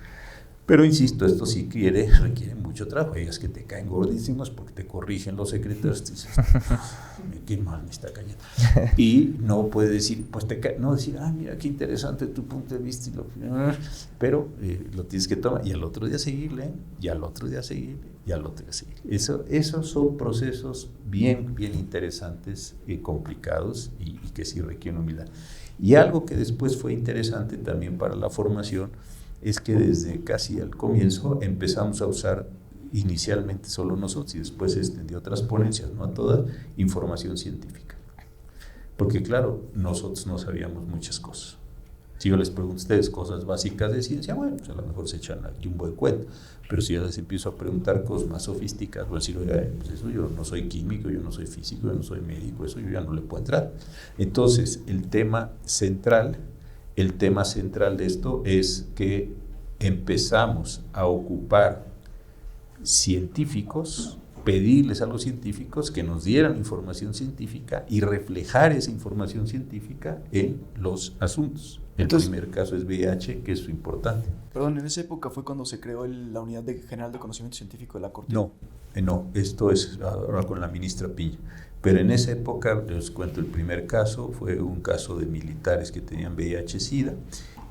Pero insisto, esto sí requiere mucho trabajo. Ellas que te caen gordísimos porque te corrigen los secretarios, dices, qué mal me está cayendo. Y no puedes decir, pues no decir, mira qué interesante tu punto de vista, pero lo tienes que tomar y al otro día seguirle, y al otro día seguirle, y al otro día seguirle. Esos son procesos bien interesantes, complicados y que sí requieren humildad. Y algo que después fue interesante también para la formación es que desde casi al comienzo empezamos a usar inicialmente solo nosotros y después se extendió a otras ponencias, no a todas, información científica. Porque claro, nosotros no sabíamos muchas cosas. Si yo les pregunto a ustedes cosas básicas de ciencia, bueno, pues a lo mejor se echan aquí un buen cuento. Pero si ya les empiezo a preguntar cosas más sofisticadas, voy a decir, oiga, pues eso yo no soy químico, yo no soy físico, yo no soy médico, eso yo ya no le puedo entrar. Entonces, el tema central de esto es que empezamos a ocupar científicos, pedirles a los científicos que nos dieran información científica y reflejar esa información científica en los asuntos. Entonces, primer caso es VIH, que es importante. Perdón, ¿en esa época fue cuando se creó la Unidad General de Conocimiento Científico de la Corte? No, esto es ahora con la ministra Piña. Pero en esa época, les cuento, el primer caso fue un caso de militares que tenían VIH-Sida.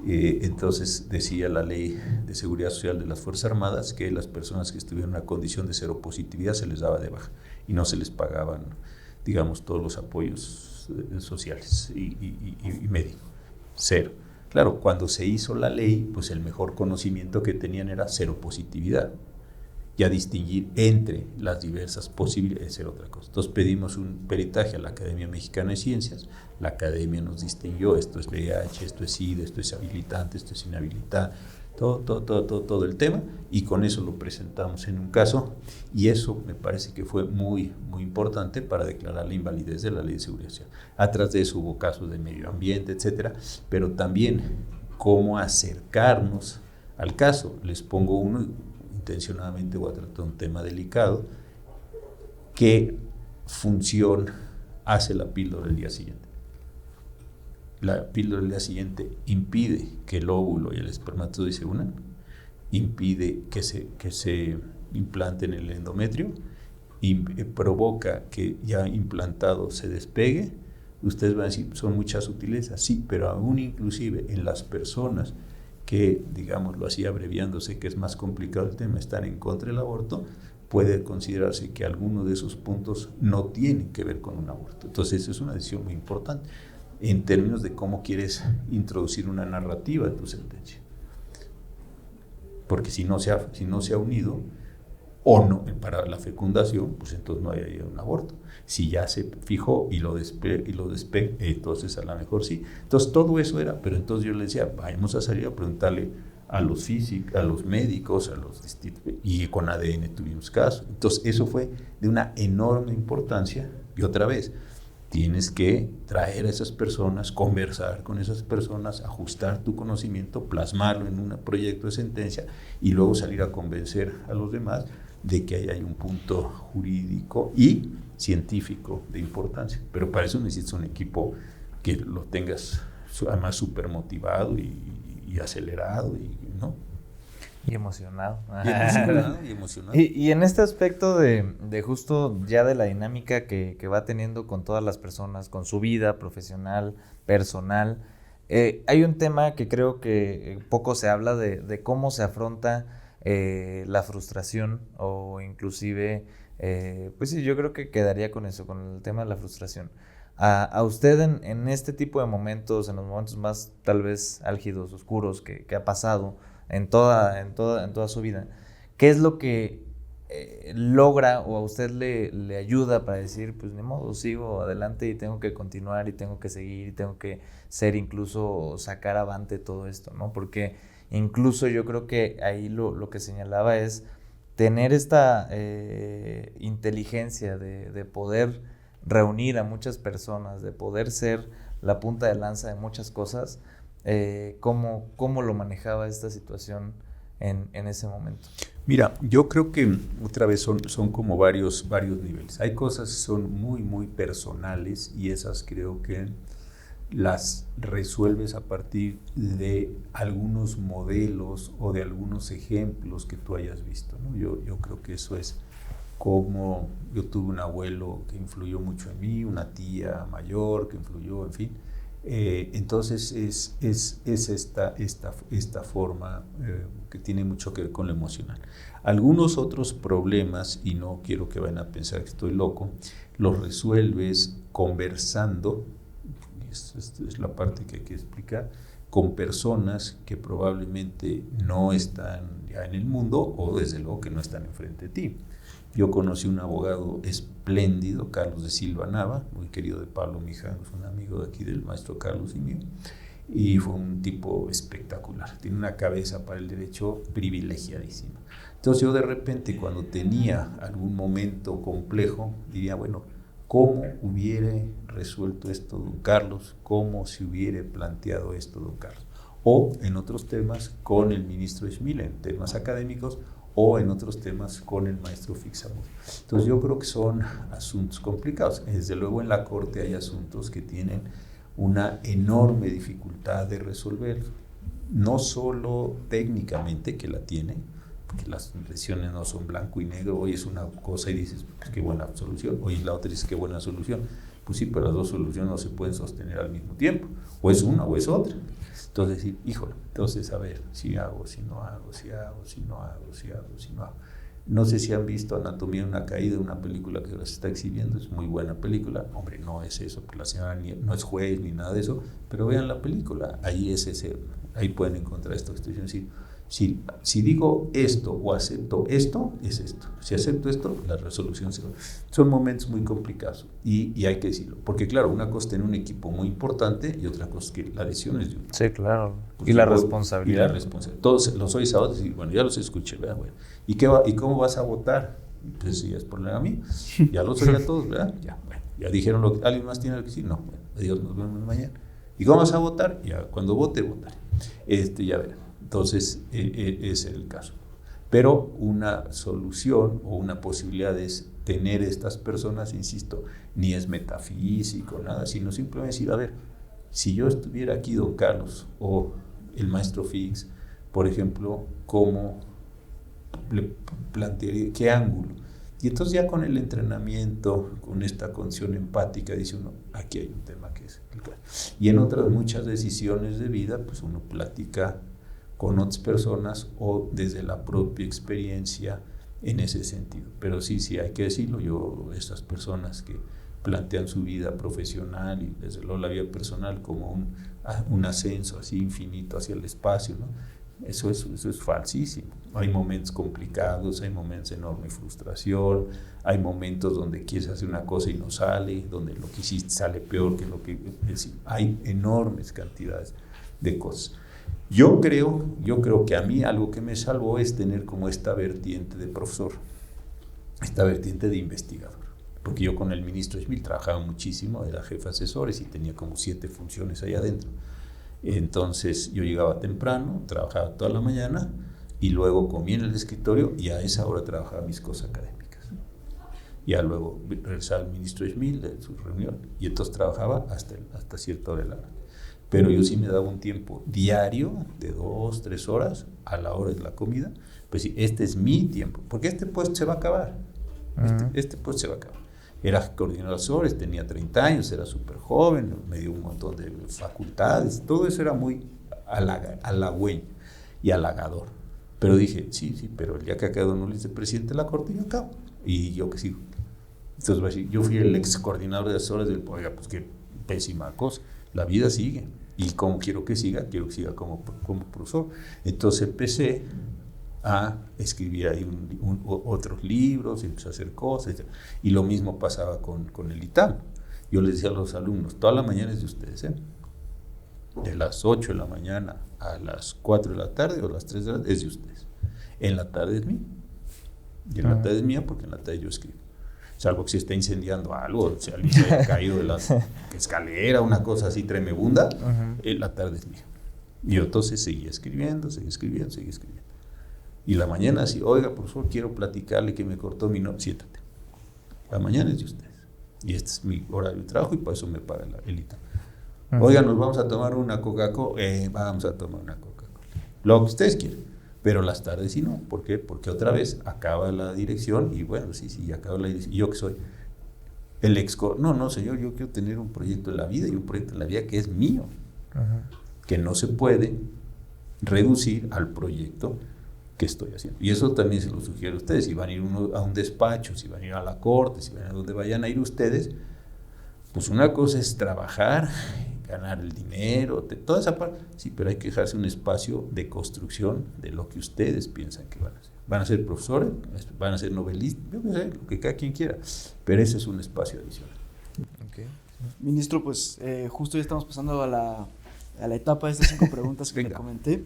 Entonces decía la Ley de Seguridad Social de las Fuerzas Armadas que las personas que estuvieran en una condición de seropositividad se les daba de baja y no se les pagaban, digamos, todos los apoyos sociales y médicos. Cero. Claro, cuando se hizo la ley, pues el mejor conocimiento que tenían era seropositividad. Ya distinguir entre las diversas posibilidades era otra cosa. Entonces pedimos un peritaje a la Academia Mexicana de Ciencias, la Academia nos distinguió, esto es VIH, esto es SIDA, esto es habilitante, esto es inhabilitante, todo el tema, y con eso lo presentamos en un caso, y eso me parece que fue muy importante para declarar la invalidez de la Ley de Seguridad Social. Atrás de eso hubo casos de medio ambiente, etcétera, pero también cómo acercarnos al caso. Les pongo uno, intencionadamente voy a tratar un tema delicado. ¿Qué función hace la píldora el día siguiente? La píldora del día siguiente impide que el óvulo y el espermatozoide se unan, impide que se implante en el endometrio y provoca que ya implantado se despegue. Ustedes van a decir, son muchas sutilezas, sí, pero aún inclusive en las personas que, digámoslo así, abreviándose, que es más complicado el tema, están en contra del aborto, puede considerarse que alguno de esos puntos no tienen que ver con un aborto. Entonces, eso es una decisión muy importante en términos de cómo quieres introducir una narrativa en tu sentencia. Porque si no se ha unido o no para la fecundación, pues entonces no hay un aborto. Si ya se fijó y lo despega, entonces a lo mejor sí. Entonces todo eso era, pero entonces yo le decía, vamos a salir a preguntarle a los físicos, a los médicos, y con ADN tuvimos casos. Entonces eso fue de una enorme importancia, y otra vez, tienes que traer a esas personas, conversar con esas personas, ajustar tu conocimiento, plasmarlo en un proyecto de sentencia y luego salir a convencer a los demás de que ahí hay un punto jurídico y científico de importancia. Pero para eso necesitas un equipo que lo tengas además súper motivado y acelerado, ¿no? Y emocionado. Y emocionado. Y en este aspecto de justo ya de la dinámica que va teniendo con todas las personas, con su vida profesional, personal, hay un tema que creo que poco se habla de cómo se afronta la frustración o inclusive, pues sí, yo creo que quedaría con eso, con el tema de la frustración. A usted en este tipo de momentos, en los momentos más tal vez álgidos, oscuros que ha pasado, en toda su vida, ¿qué es lo que logra o a usted le ayuda para decir, pues ni modo, sigo adelante y tengo que continuar y tengo que seguir y tengo que ser incluso sacar avante todo esto, ¿no? Porque incluso yo creo que ahí lo que señalaba es tener esta inteligencia de poder reunir a muchas personas, de poder ser la punta de lanza de muchas cosas. ¿Cómo lo manejaba esta situación en ese momento? Mira, yo creo que otra vez son como varios niveles. Hay cosas que son muy, muy personales y esas creo que las resuelves a partir de algunos modelos o de algunos ejemplos que tú hayas visto, ¿no? Yo creo que eso es como yo tuve un abuelo que influyó mucho en mí, una tía mayor que influyó, en fin. Entonces es esta forma que tiene mucho que ver con lo emocional. Algunos otros problemas, y no quiero que vayan a pensar que estoy loco, los resuelves conversando, es la parte que hay que explicar, con personas que probablemente no están ya en el mundo o desde luego que no están enfrente de ti. Yo conocí un abogado espléndido, Carlos de Silva Nava, muy querido de Pablo Mijanos, un amigo de aquí del maestro Carlos y mío, y fue un tipo espectacular, tiene una cabeza para el derecho privilegiadísima. Entonces yo de repente cuando tenía algún momento complejo, diría, bueno, ¿cómo hubiera resuelto esto don Carlos? ¿Cómo se hubiera planteado esto don Carlos? O en otros temas con el ministro Schmil, en temas académicos, o en otros temas con el maestro Fixamur. Entonces yo creo que son asuntos complicados. Desde luego en la Corte hay asuntos que tienen una enorme dificultad de resolver, no solo técnicamente, que la tienen, porque las lesiones no son blanco y negro, hoy es una cosa y dices, pues qué buena solución, hoy la otra dices, qué buena solución. Pues sí, pero las dos soluciones no se pueden sostener al mismo tiempo, o es una o es otra. Entonces decir, híjole, entonces a ver, si hago, si no hago, si hago, si no hago, si hago, si no hago. No sé si han visto Anatomía de una caída, una película que ahora se está exhibiendo, es muy buena película. Hombre, no es eso, porque la señora no es juez ni nada de eso, pero vean la película, ahí pueden encontrar esto que estoy diciendo. Si digo esto o acepto esto, es esto. Si acepto esto, la resolución se va. Son momentos muy complicados y hay que decirlo. Porque claro, una cosa es tener un equipo muy importante y otra cosa es que la decisión es de uno. Sí, claro. Pues y la responsabilidad. Y la responsabilidad. Todos los oís ahora y bueno, ya los escuché, ¿verdad? Bueno, ¿y cómo vas a votar? Pues si es por a mí. Ya los oí a todos, ¿verdad? Ya, bueno, ya dijeron lo que alguien más tiene que decir. No, bueno, adiós, nos vemos mañana. ¿Y cómo vas a votar? Ya, cuando votaré. Ya verán. Entonces, es el caso. Pero una solución o una posibilidad es tener estas personas, insisto, ni es metafísico, nada, sino simplemente decir, a ver, si yo estuviera aquí, don Carlos, o el maestro Fix, por ejemplo, ¿cómo le plantearía, qué ángulo? Y entonces ya con el entrenamiento, con esta condición empática, dice uno, aquí hay un tema que es el caso. Y en otras muchas decisiones de vida, pues uno platica con otras personas o desde la propia experiencia en ese sentido. Pero sí, hay que decirlo, estas personas que plantean su vida profesional y desde luego la vida personal como un ascenso así infinito hacia el espacio, ¿no? Eso es falsísimo. Hay momentos complicados, hay momentos de enorme frustración, hay momentos donde quieres hacer una cosa y no sale, donde lo que hiciste sale peor que lo que... Es decir, hay enormes cantidades de cosas. Yo creo que a mí algo que me salvó es tener como esta vertiente de profesor, esta vertiente de investigador. porque yo con el ministro Schmil trabajaba muchísimo, era jefe de asesores y tenía como 7 funciones ahí adentro. Entonces yo llegaba temprano, trabajaba toda la mañana y luego comía en el escritorio y a esa hora trabajaba mis cosas académicas. Ya luego regresaba el ministro Schmil de su reunión y entonces trabajaba hasta cierta hora de la hora. Pero yo sí me daba un tiempo diario de 2, 3 horas a la hora de la comida. Pues sí, este es mi tiempo, porque este puesto se va a acabar. Este puesto se va a acabar. Era coordinador de asesores, tenía 30 años, era súper joven, me dio un montón de facultades, todo eso era muy halagüeño y halagador. Pero dije, sí, pero el día que acabe Don Ulises de presidente de la Corte, yo acabo. Y yo que sigo. Entonces, yo fui el ex coordinador de asesores del oiga, pues qué pésima cosa. La vida sigue. Y como quiero que siga como profesor. Entonces empecé a escribir ahí otros libros, empecé a hacer cosas. Y lo mismo pasaba con el ITAM. Yo les decía a los alumnos, toda la mañana es de ustedes, ¿eh? De las 8 de la mañana a las 4 de la tarde o a las 3 de la tarde es de ustedes. En la tarde es mía. Y en la tarde es mía porque en la tarde yo escribo. Salvo que se está incendiando algo, si alguien se haya caído de la escalera, una cosa así tremebunda, la tarde es mía. Y yo entonces seguía escribiendo. Y la mañana así, oiga, profesor, quiero platicarle que me cortó mi no, siéntate. La mañana es de ustedes. Y este es mi horario de trabajo y por eso me paga el ITAM. Oiga, nos vamos a tomar una Coca-Cola. Vamos a tomar una Coca-Cola. Lo que ustedes quieran. Pero las tardes sí no. ¿Por qué? Porque otra vez acaba la dirección y bueno, sí, acaba la dirección. ¿Y yo que soy? El no, señor, yo quiero tener un proyecto en la vida y un proyecto en la vida que es mío. Que no se puede reducir al proyecto que estoy haciendo. Y eso también se lo sugiero a ustedes. Si van a ir a un despacho, si van a ir a la corte, si van a donde vayan a ir ustedes, pues una cosa es trabajar, ganar el dinero, toda esa parte. Sí, pero hay que dejarse un espacio de construcción de lo que ustedes piensan que van a hacer. Van a ser profesores, van a ser novelistas, yo qué sé, lo que cada quien quiera. Pero ese es un espacio adicional. Okay. Ministro, pues justo ya estamos pasando a la etapa de estas 5 preguntas que le comenté.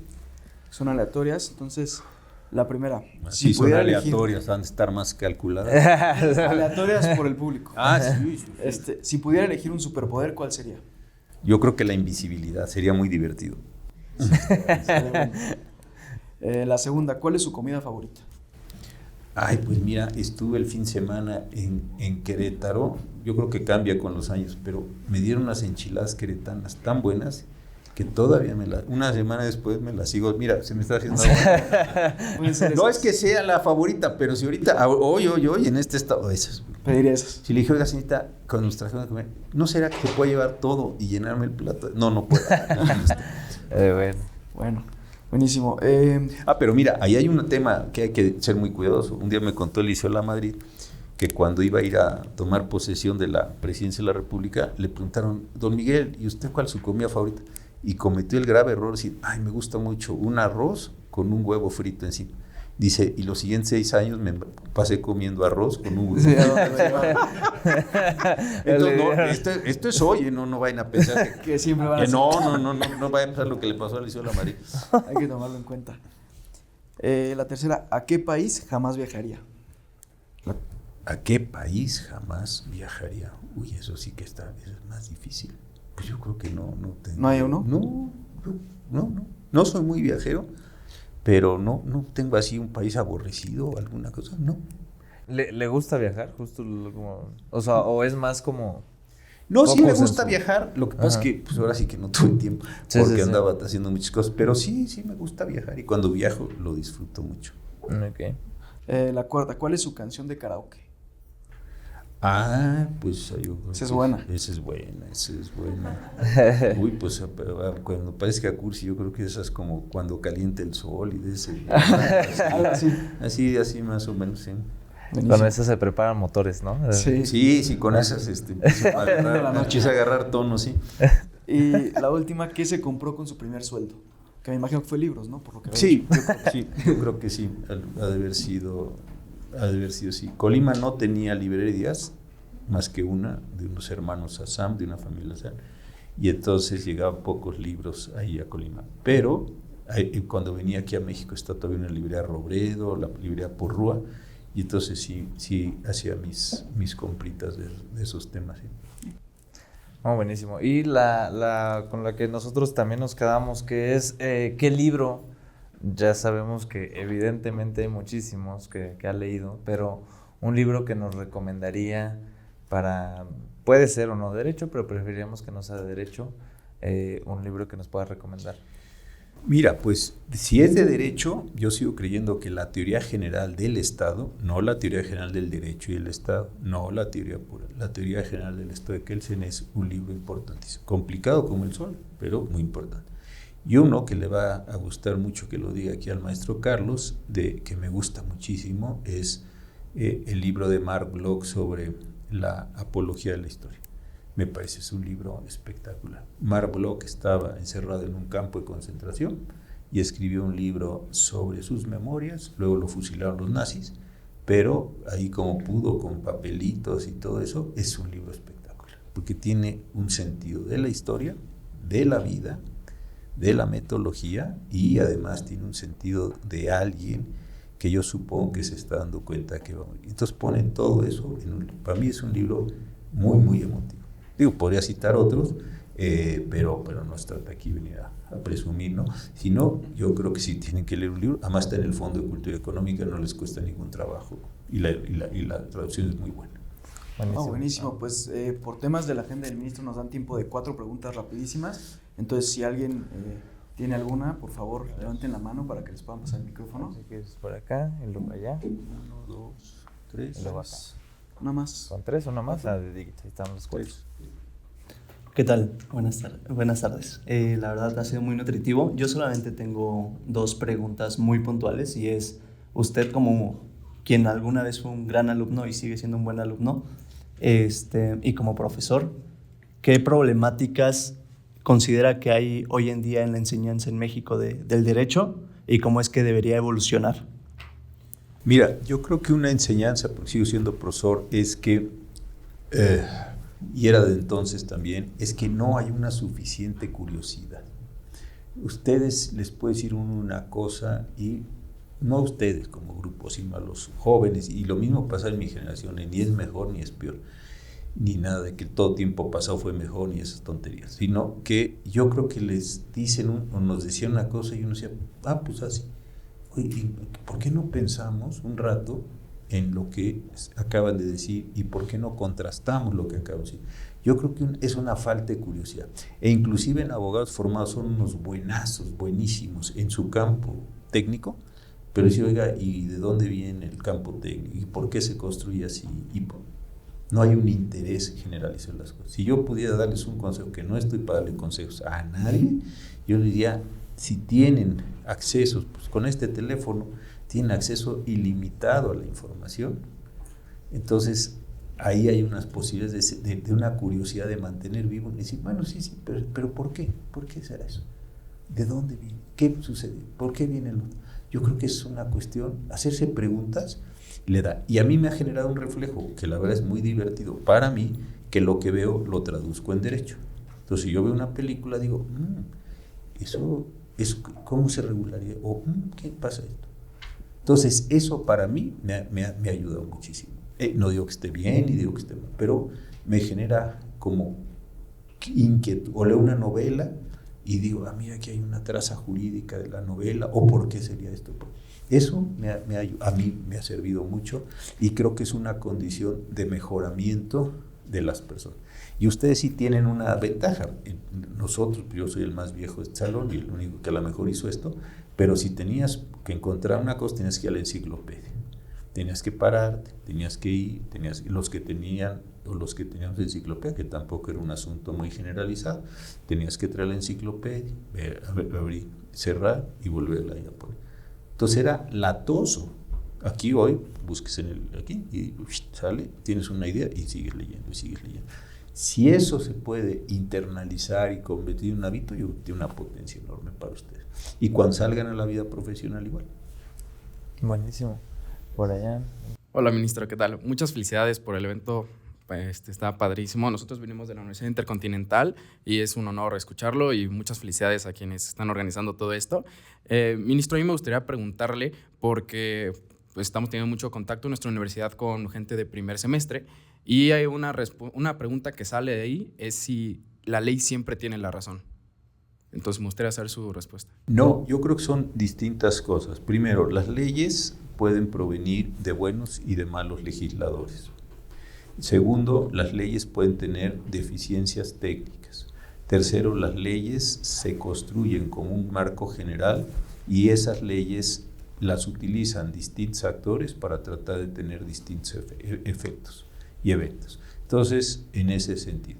Son aleatorias, entonces la primera. Si son aleatorias, han de estar más calculadas. Aleatorias por el público. Sí. Si pudiera elegir un superpoder, ¿cuál sería? Yo creo que la invisibilidad sería muy divertido. La segunda, ¿cuál es su comida favorita? Ay, pues mira, estuve el fin de semana en Querétaro. Yo creo que cambia con los años, pero me dieron unas enchiladas queretanas tan buenas que todavía una semana después me las sigo. Mira, se me está haciendo no es que sea la favorita, pero si ahorita, hoy, en este estado, esas. Pediría esas. Si le dije, oiga, señorita, cuando nos trajeron de comer, ¿no será que te pueda llevar todo y llenarme el plato? No puedo. Bueno, buenísimo. Pero mira, ahí hay un tema que hay que ser muy cuidadoso. Un día me contó Eliseo Lamadrid que cuando iba a ir a tomar posesión de la presidencia de la República, le preguntaron, don Miguel, ¿y usted cuál es su comida favorita? Y cometió el grave error de decir, me gusta mucho un arroz con un huevo frito encima. Dice, y los siguientes 6 años me pasé comiendo arroz con un huevo. Sí, entonces, esto es hoy, no vayan a pensar que siempre van a no vayan a pensar lo que le pasó a Eliseo Lamadrid. Hay que tomarlo en cuenta. La tercera, ¿a qué país jamás viajaría? ¿A qué país jamás viajaría? Uy, eso sí que eso es más difícil. Pues yo creo que no tengo. ¿No hay uno? No soy muy viajero, pero no tengo así un país aborrecido o alguna cosa, no. ¿Le gusta viajar? Justo como, o sea, o es más como... No, sí me gusta viajar, lo que pasa es que pues ahora sí que no tuve tiempo, porque andaba haciendo muchas cosas, pero sí me gusta viajar y cuando viajo lo disfruto mucho. Okay. La cuarta, ¿cuál es su canción de karaoke? Pues esa es buena. Esa es buena. Uy, pues pero, cuando parezca cursi, yo creo que esa es como cuando calienta el sol y de ese. así más o menos, sí. Con esas se preparan motores, ¿no? Sí, con esas empieza a agarrar tono, sí. Y la última, ¿qué se compró con su primer sueldo? Que me imagino que fue libros, ¿no? Por lo que yo creo que sí, ha de haber sido, sí. Colima no tenía librerías, más que una, de unos hermanos Assam, de una familia Assam, y entonces llegaban pocos libros ahí a Colima. Pero cuando venía aquí a México está todavía una librería Robredo, la librería Porrúa, Y entonces sí hacía mis compritas de esos temas. ¿Sí? Oh, buenísimo. Y con la que nosotros también nos quedamos, que es, ¿qué libro? Ya sabemos que evidentemente hay muchísimos que ha leído, pero un libro que nos recomendaría puede ser o no derecho, pero preferiríamos que no sea de derecho, un libro que nos pueda recomendar. Mira, pues si es de derecho, yo sigo creyendo que la teoría general del Estado, no la teoría general del derecho y el Estado, no la teoría pura, la teoría general del Estado de Kelsen es un libro importantísimo, complicado como el sol, pero muy importante. Y uno que le va a gustar mucho que lo diga aquí al maestro Carlos, que me gusta muchísimo, es el libro de Mark Bloch sobre la apología de la historia. Me parece es un libro espectacular. Mark Bloch estaba encerrado en un campo de concentración y escribió un libro sobre sus memorias, luego lo fusilaron los nazis, pero ahí como pudo, con papelitos y todo eso, es un libro espectacular, porque tiene un sentido de la historia, de la vida, de la metodología y además tiene un sentido de alguien que yo supongo que se está dando cuenta que va a morir. Entonces ponen todo eso, para mí es un libro muy, muy emotivo. Digo, podría citar otros, pero no se trata aquí de venir a presumir, ¿no? Sino, yo creo que sí tienen que leer un libro, además está en el Fondo de Cultura Económica, no les cuesta ningún trabajo y la traducción es muy buena. Buenísimo. Buenísimo. Pues por temas de la agenda del ministro nos dan tiempo de 4 preguntas rapidísimas, entonces si alguien tiene alguna, por favor levanten la mano para que les puedan pasar el micrófono. Así que es por acá y luego allá. 1, 2, 3. Y luego acá. Una más. ¿Son 3 o una más? Ahí estamos los 4. ¿Qué tal? Buenas tardes. La verdad ha sido muy nutritivo. Yo solamente tengo 2 preguntas muy puntuales y es, usted como quien alguna vez fue un gran alumno y sigue siendo un buen alumno, y como profesor, ¿qué problemáticas considera que hay hoy en día en la enseñanza en México del derecho y cómo es que debería evolucionar? Mira, yo creo que una enseñanza, porque sigo siendo profesor, es que, y era de entonces también, es que no hay una suficiente curiosidad. Ustedes les puede decir una cosa y no a ustedes como grupo, sino a los jóvenes, y lo mismo pasa en mi generación, ni es mejor ni es peor, ni nada de que todo tiempo pasado fue mejor, ni esas tonterías, sino que yo creo que les dicen o nos decían una cosa y uno decía, pues así. Oye, ¿por qué no pensamos un rato en lo que acaban de decir y por qué no contrastamos lo que acaban de decir? Yo creo que es una falta de curiosidad. E inclusive en abogados formados son unos buenazos, buenísimos en su campo técnico, pero si oiga, ¿y de dónde viene el campo técnico? ¿Y por qué se construye así? No hay un interés generalizado en las cosas. Si yo pudiera darles un consejo, que no estoy para darle consejos a nadie, yo diría, si tienen acceso, pues con este teléfono tienen acceso ilimitado a la información, entonces ahí hay unas posibilidades de una curiosidad de mantener vivo, y decir, bueno, sí, pero ¿por qué? ¿Por qué será eso? ¿De dónde viene? ¿Qué sucede? ¿Por qué viene el otro? Yo creo que es una cuestión, hacerse preguntas le da. Y a mí me ha generado un reflejo que la verdad es muy divertido para mí, que lo que veo lo traduzco en derecho. Entonces, si yo veo una película, digo, eso ¿cómo se regularía? O, ¿qué pasa esto? Entonces, eso para mí me ha ayudado muchísimo. No digo que esté bien ni digo que esté mal, pero me genera como inquietud. O leo una novela y digo, mira, aquí hay una traza jurídica de la novela, o por qué sería esto. Eso a mí me ha servido mucho y creo que es una condición de mejoramiento de las personas. Y ustedes sí tienen una ventaja. Nosotros, yo soy el más viejo de este salón y el único que a lo mejor hizo esto, pero si tenías que encontrar una cosa, tenías que ir a la enciclopedia. Tenías que pararte, tenías que ir, los que teníamos enciclopedia, que tampoco era un asunto muy generalizado, tenías que traer la enciclopedia, abrir, cerrar y volverla a poner. Entonces era latoso. Aquí hoy, busques aquí y sale, tienes una idea y sigues leyendo y sigues leyendo. Si eso se puede internalizar y convertir en un hábito, yo tiene una potencia enorme para ustedes. Y cuando salgan a la vida profesional igual. Buenísimo. Por allá. Hola, ministro, ¿qué tal? Muchas felicidades por el evento. Está padrísimo. Nosotros venimos de la Universidad Intercontinental y es un honor escucharlo y muchas felicidades a quienes están organizando todo esto. Ministro, a mí me gustaría preguntarle porque pues estamos teniendo mucho contacto en nuestra universidad con gente de primer semestre y hay una pregunta que sale de ahí, es si la ley siempre tiene la razón. Entonces me gustaría saber su respuesta. No, yo creo que son distintas cosas. Primero, las leyes pueden provenir de buenos y de malos legisladores. Segundo, las leyes pueden tener deficiencias técnicas. Tercero, las leyes se construyen como un marco general y esas leyes las utilizan distintos actores para tratar de tener distintos efectos y eventos. Entonces, en ese sentido.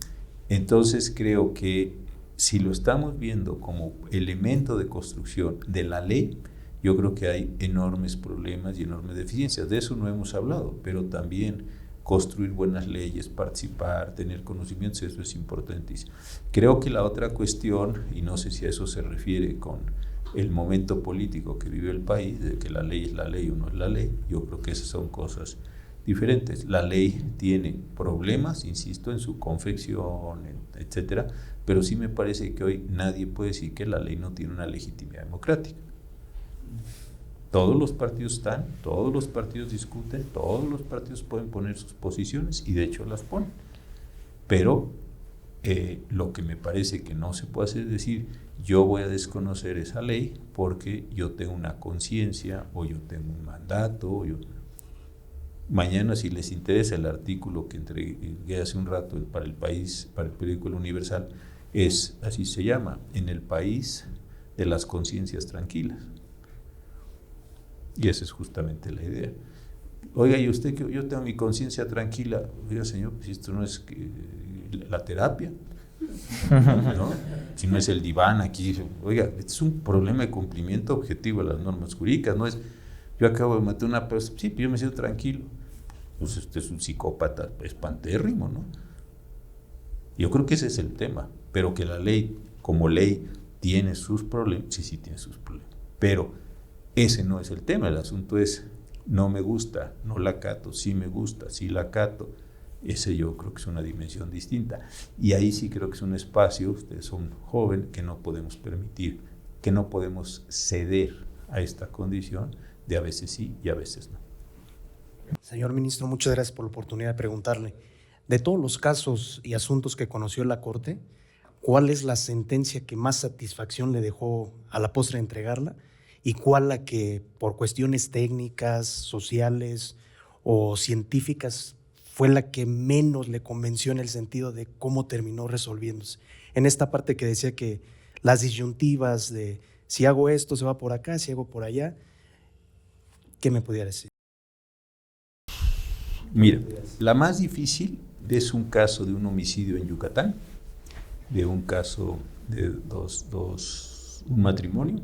Entonces, creo que si lo estamos viendo como elemento de construcción de la ley, yo creo que hay enormes problemas y enormes deficiencias. De eso no hemos hablado, pero también construir buenas leyes, participar, tener conocimientos, eso es importantísimo. Creo que la otra cuestión, y no sé si a eso se refiere con el momento político que vive el país, de que la ley es la ley o no es la ley, yo creo que esas son cosas diferentes. La ley tiene problemas, insisto, en su confección, etcétera, pero sí me parece que hoy nadie puede decir que la ley no tiene una legitimidad democrática. Todos los partidos están, todos los partidos discuten, todos los partidos pueden poner sus posiciones y de hecho las ponen. Pero lo que me parece que no se puede hacer es decir, yo voy a desconocer esa ley porque yo tengo una conciencia o yo tengo un mandato. Mañana, si les interesa el artículo que entregué hace un rato para el país, para el periódico El Universal, así se llama, En el país de las conciencias tranquilas. Y esa es justamente la idea. Oiga, ¿y usted que yo tengo mi conciencia tranquila? Oiga, señor, pues esto no es la terapia, ¿no? Si no es el diván aquí. Oiga, este es un problema de cumplimiento objetivo de las normas jurídicas, no es yo acabo de matar a una persona, sí, yo me siento tranquilo. Pues usted es un psicópata espantérrimo, ¿no? Yo creo que ese es el tema, pero que la ley, como ley, tiene sus problemas, sí tiene sus problemas, pero ese no es el tema. El asunto es, no me gusta, no la acato, sí me gusta, sí la acato. Ese yo creo que es una dimensión distinta. Y ahí sí creo que es un espacio, ustedes son jóvenes, que no podemos permitir, que no podemos ceder a esta condición de a veces sí y a veces no. Señor ministro, muchas gracias por la oportunidad de preguntarle. De todos los casos y asuntos que conoció la Corte, ¿cuál es la sentencia que más satisfacción le dejó a la postre de entregarla? ¿Y cuál la que por cuestiones técnicas, sociales o científicas fue la que menos le convenció en el sentido de cómo terminó resolviéndose? En esta parte que decía que las disyuntivas de si hago esto se va por acá, si hago por allá, ¿qué me pudiera decir? Mira, la más difícil es un caso de un homicidio en Yucatán, de un caso de un matrimonio,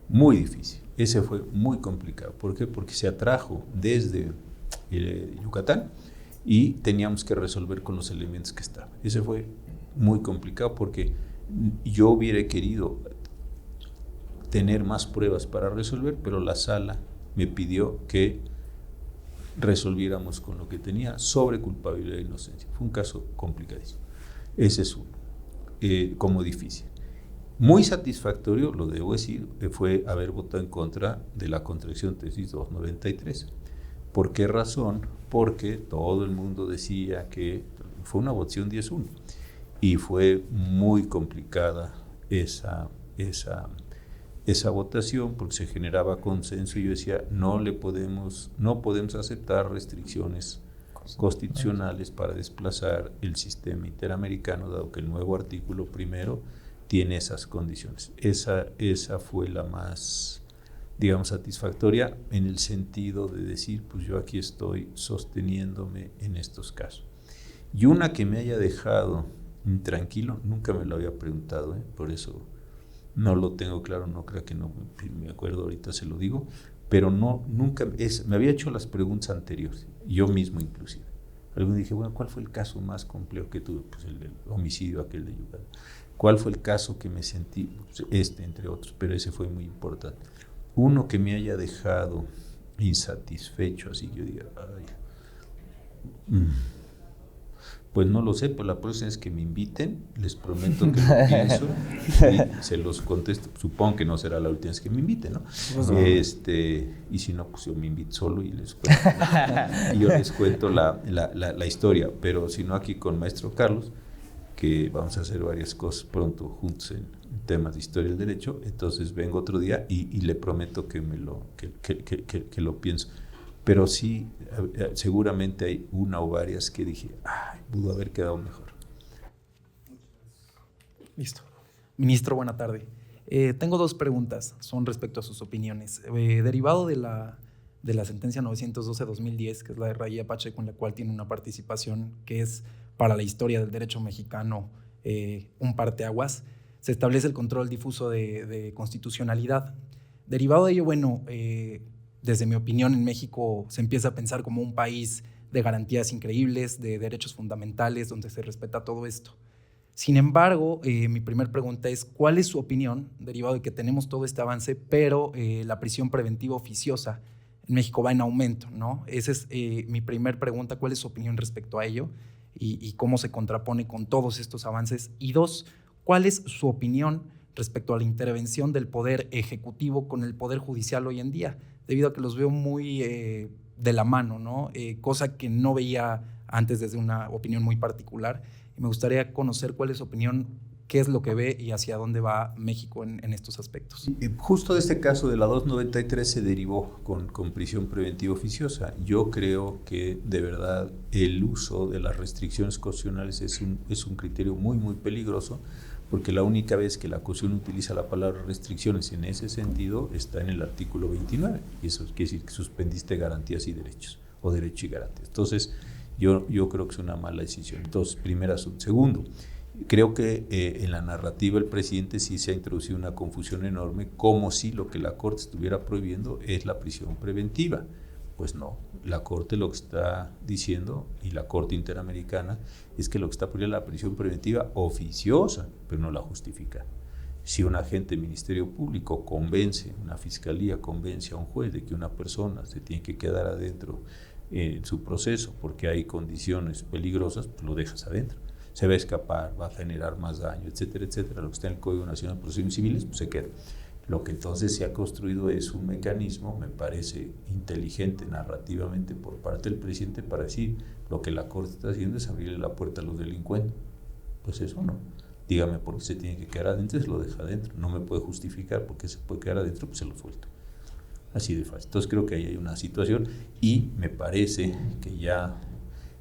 muy difícil. Ese fue muy complicado. ¿Por qué? Porque se atrajo desde Yucatán y teníamos que resolver con los elementos que estaban. Ese fue muy complicado porque yo hubiera querido tener más pruebas para resolver, pero la sala me pidió que resolviéramos con lo que tenía sobre culpabilidad e inocencia. Fue un caso complicadísimo. Ese es uno, como difícil. Muy satisfactorio, lo debo decir, fue haber votado en contra de la contradicción tesis 293. ¿Por qué razón? Porque todo el mundo decía que fue una votación 10-1 y fue muy complicada esa votación porque se generaba consenso y yo decía no podemos aceptar restricciones constitucionales para desplazar el sistema interamericano, dado que el nuevo artículo primero tiene esas condiciones. Esa fue la más, digamos, satisfactoria en el sentido de decir, pues yo aquí estoy sosteniéndome en estos casos. Y una que me haya dejado intranquilo, nunca me lo había preguntado, por eso no lo tengo claro, no creo que no me acuerdo, ahorita se lo digo, pero nunca, me había hecho las preguntas anteriores, yo mismo inclusive. Algunos dije, bueno, ¿cuál fue el caso más complejo que tuve? Pues el homicidio aquel de Yucatán. ¿Cuál fue el caso que me sentí? Pues entre otros, pero ese fue muy importante. Uno que me haya dejado insatisfecho, así que yo diga, Pues no lo sé, pero la próxima vez que me inviten, les prometo que lo pienso y se los contesto. Supongo que no será la última vez que me inviten, ¿no? Y si no, pues yo me invito solo y les cuento, y yo les cuento la historia. Pero si no, aquí con maestro Carlos, que vamos a hacer varias cosas pronto juntos en temas de historia del derecho, entonces vengo otro día y le prometo que que lo pienso. Pero sí, seguramente hay una o varias que dije, pudo haber quedado mejor. Listo. Ministro, buena tarde. Tengo 2 preguntas, son respecto a sus opiniones. Derivado de la sentencia 912-2010, que es la de Raya Pacheco, en la cual tiene una participación que es para la historia del derecho mexicano un parteaguas, se establece el control difuso de constitucionalidad. Derivado de ello, bueno, desde mi opinión, en México se empieza a pensar como un país de garantías increíbles, de derechos fundamentales, donde se respeta todo esto. Sin embargo, mi primera pregunta es, ¿cuál es su opinión, derivado de que tenemos todo este avance, pero la prisión preventiva oficiosa en México va en aumento, ¿no? Esa es mi primera pregunta, ¿cuál es su opinión respecto a ello y cómo se contrapone con todos estos avances? Y 2, ¿cuál es su opinión respecto a la intervención del Poder Ejecutivo con el Poder Judicial hoy en día? Debido a que los veo muy de la mano, ¿no? Cosa que no veía antes desde una opinión muy particular. Y me gustaría conocer cuál es su opinión, qué es lo que ve y hacia dónde va México en estos aspectos. Justo de este caso de la 293 se derivó con prisión preventiva oficiosa. Yo creo que de verdad el uso de las restricciones constitucionales es un criterio muy, muy peligroso, porque la única vez que la Constitución utiliza la palabra restricciones en ese sentido está en el artículo 29, y eso quiere decir que suspendiste garantías y derechos, o derecho y garantías. Entonces, yo creo que es una mala decisión. Entonces, primer asunto. Segundo, creo que en la narrativa del presidente sí se ha introducido una confusión enorme, como si lo que la Corte estuviera prohibiendo es la prisión preventiva. Pues no, la Corte lo que está diciendo, y la Corte Interamericana, es que lo que está prohibiendo es la prisión preventiva oficiosa, pero no la justifica. Si un agente del Ministerio Público convence, una fiscalía convence a un juez de que una persona se tiene que quedar adentro en su proceso porque hay condiciones peligrosas, pues lo dejas adentro. Se va a escapar, va a generar más daño, etcétera, etcétera. Lo que está en el Código Nacional de Procedimientos Civiles, pues se queda. Lo que entonces se ha construido es un mecanismo, me parece inteligente narrativamente por parte del presidente, para decir lo que la Corte está haciendo es abrirle la puerta a los delincuentes. Pues eso no. Dígame por qué se tiene que quedar adentro, se lo deja adentro. No me puede justificar por qué se puede quedar adentro, pues se lo suelto. Así de fácil. Entonces creo que ahí hay una situación y me parece que ya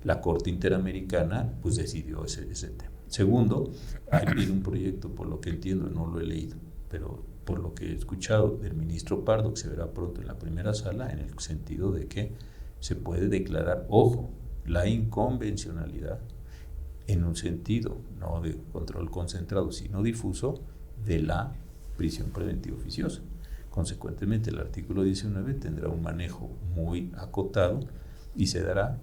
la Corte Interamericana pues decidió ese tema. Segundo, hay un proyecto, por lo que entiendo, no lo he leído, pero por lo que he escuchado del ministro Pardo, que se verá pronto en la primera sala, en el sentido de que se puede declarar, ojo, la inconvencionalidad en un sentido no de control concentrado, sino difuso, de la prisión preventiva oficiosa. Consecuentemente, el artículo 19 tendrá un manejo muy acotado y se dará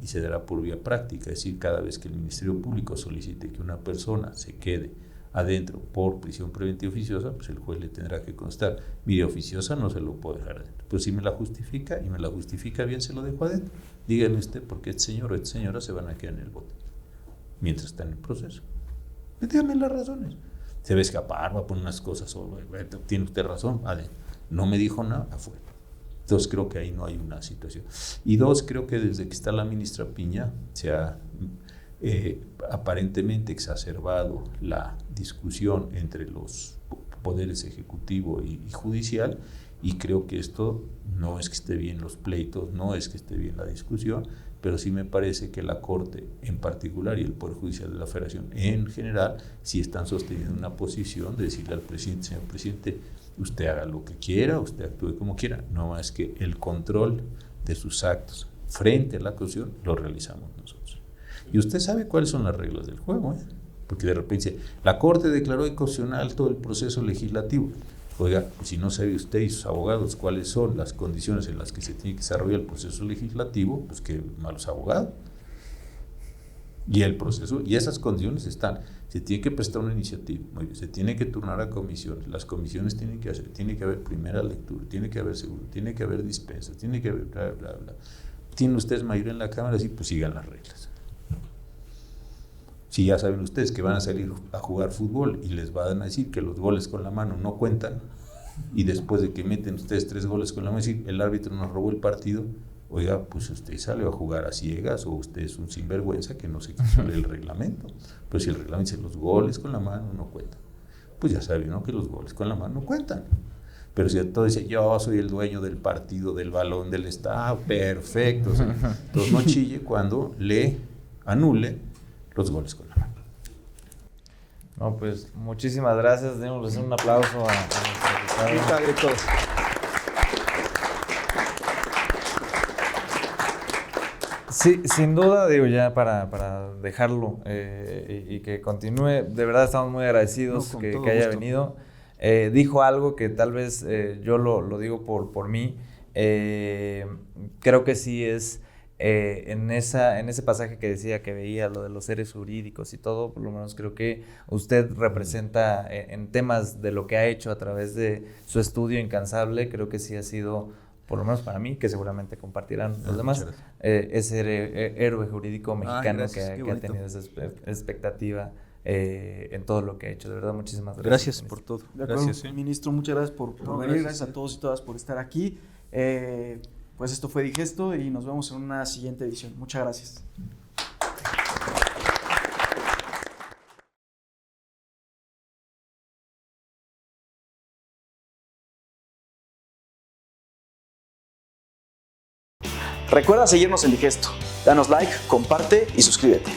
por vía práctica, es decir, cada vez que el Ministerio Público solicite que una persona se quede adentro por prisión preventiva oficiosa, pues el juez le tendrá que constar, mire, oficiosa no se lo puedo dejar adentro, pero si me la justifica y me la justifica bien, se lo dejo adentro. Dígame usted por qué este señor o esta señora se van a quedar en el bote mientras está en el proceso. Dígame las razones. Se va a escapar, va a poner unas cosas, tiene usted razón, adentro. No me dijo nada, afuera. Entonces creo que ahí no hay una situación. Y 2, creo que desde que está la ministra Piña se ha aparentemente exacerbado la discusión entre los poderes ejecutivo y judicial, y creo que esto no es que esté bien los pleitos, no es que esté bien la discusión, pero sí me parece que la Corte en particular y el Poder Judicial de la Federación en general sí están sosteniendo una posición de decirle al presidente, señor presidente, usted haga lo que quiera, usted actúe como quiera, no más que el control de sus actos frente a la Constitución lo realizamos nosotros. Y usted sabe cuáles son las reglas del juego, porque de repente la Corte declaró inconstitucional todo el proceso legislativo. Oiga, si no sabe usted y sus abogados cuáles son las condiciones en las que se tiene que desarrollar el proceso legislativo, pues qué malos abogados. Y el proceso, y esas condiciones están, se tiene que prestar una iniciativa, se tiene que turnar a comisiones, las comisiones tienen que hacer, tiene que haber primera lectura, tiene que haber seguro, tiene que haber dispensa, tiene que haber bla, bla, bla. Tienen ustedes mayoría en la Cámara, sí, pues sigan las reglas. Si ya saben ustedes que van a salir a jugar fútbol y les van a decir que los goles con la mano no cuentan, y después de que meten ustedes 3 goles con la mano, decir, el árbitro nos robó el partido, oiga, pues usted sale a jugar a ciegas, o usted es un sinvergüenza que no se quiso leer el reglamento. Pero si el reglamento dice los goles con la mano no cuentan, pues ya saben, ¿no?, que los goles con la mano no cuentan. Pero si todo dice, yo soy el dueño del partido, del balón, del estado, perfecto. O sea, entonces no chille cuando le anule los goles con la mano. No, pues muchísimas gracias. Debemos hacer un aplauso a nuestro invitado. Sí, sin duda, digo, ya para dejarlo y que continúe, de verdad estamos muy agradecidos que haya venido. Dijo algo que tal vez yo lo digo por mí. Creo que sí es en ese pasaje que decía que veía lo de los seres jurídicos y todo, por lo menos creo que usted representa en temas de lo que ha hecho a través de su estudio incansable, creo que sí ha sido, por lo menos para mí, que seguramente compartirán los demás, ese héroe jurídico mexicano que ha tenido esa expectativa en todo lo que ha hecho. De verdad, muchísimas gracias. Gracias por todo. Gracias, ministro. Muchas gracias por venir. Gracias a todos y todas por estar aquí. Pues esto fue Digesto y nos vemos en una siguiente edición. Muchas gracias. Recuerda seguirnos en Digesto. Danos like, comparte y suscríbete.